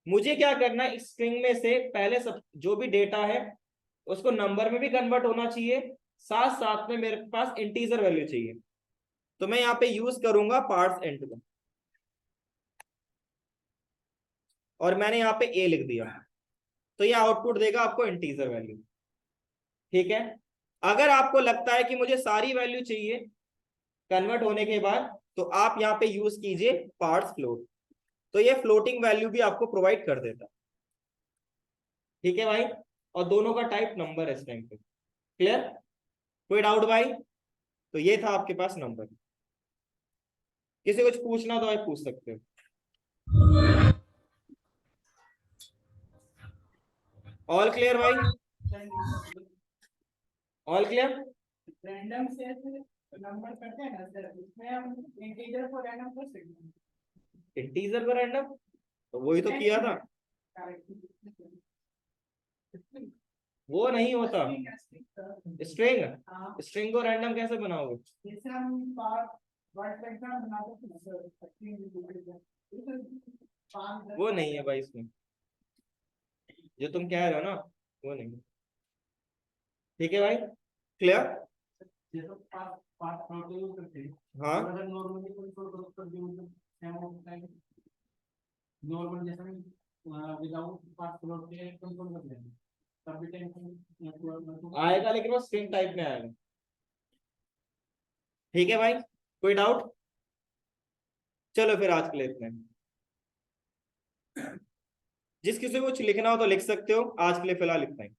A: मुझे क्या करना है, इस स्ट्रिंग में से पहले सब जो भी डेटा है उसको नंबर में भी कन्वर्ट होना चाहिए, साथ साथ में मेरे पास इंटीजर वैल्यू चाहिए, तो मैं यहाँ पे यूज करूंगा पार्ट्स इंट का, और मैंने यहाँ पे a लिख दिया, तो ये आउटपुट देगा आपको इंटीजर वैल्यू। ठीक है, अगर आपको लगता है कि मुझे सारी वैल्यू चाहिए कन्वर्ट होने के बाद, तो आप यहाँ पे यूज कीजिए पार्ट्स फ्लोट, तो ये फ्लोटिंग वैल्यू भी आपको प्रोवाइड कर देता है। ठीक है भाई, और दोनों का टाइप नंबर है इस टाइम पे। क्लियर? कोई डाउट भाई? तो ये था आपके पास नंबर। किसी कुछ पूछना तो आप पूछ सकते हो। ऑल क्लियर भाई, ऑल क्लियर।
C: रैंडम से नंबर करते हैं ना सर, उसमें हम इंटीजर को रैंडम कर सकते हैं।
A: इंटीजर पर रैंडम, तो वही तो किया था, वो नहीं होता। स्ट्रिंग,
C: हाँ,
A: स्ट्रिंग को रैंडम कैसे बनाओगे?
C: जैसे हम वर्ड डायग्राम बनाते हैं सर,
A: वो नहीं है भाई इसमें, जो तुम कह रहे हो ना वो नहीं। ठीक है भाई, क्लियर।
C: जैसे पांच प्लॉट यूज करते हैं,
A: हाँ
C: अगर नॉर्मली कंट्रोल करो तो सेम होता है। नॉर्मल जैसे विदाउट पांच प्लॉट के कंट्रोल कर लेंगे, तब भी टेंशन
A: आएगा, लेकिन वो स्ट्रिंग टाइप में आएगा। ठीक है भाई, कोई डाउट? चलो फिर आज के लिए इतना ही। जिस किसी को कुछ लिखना हो तो लिख सकते हो, आज के लिए फिलहाल इतना ही।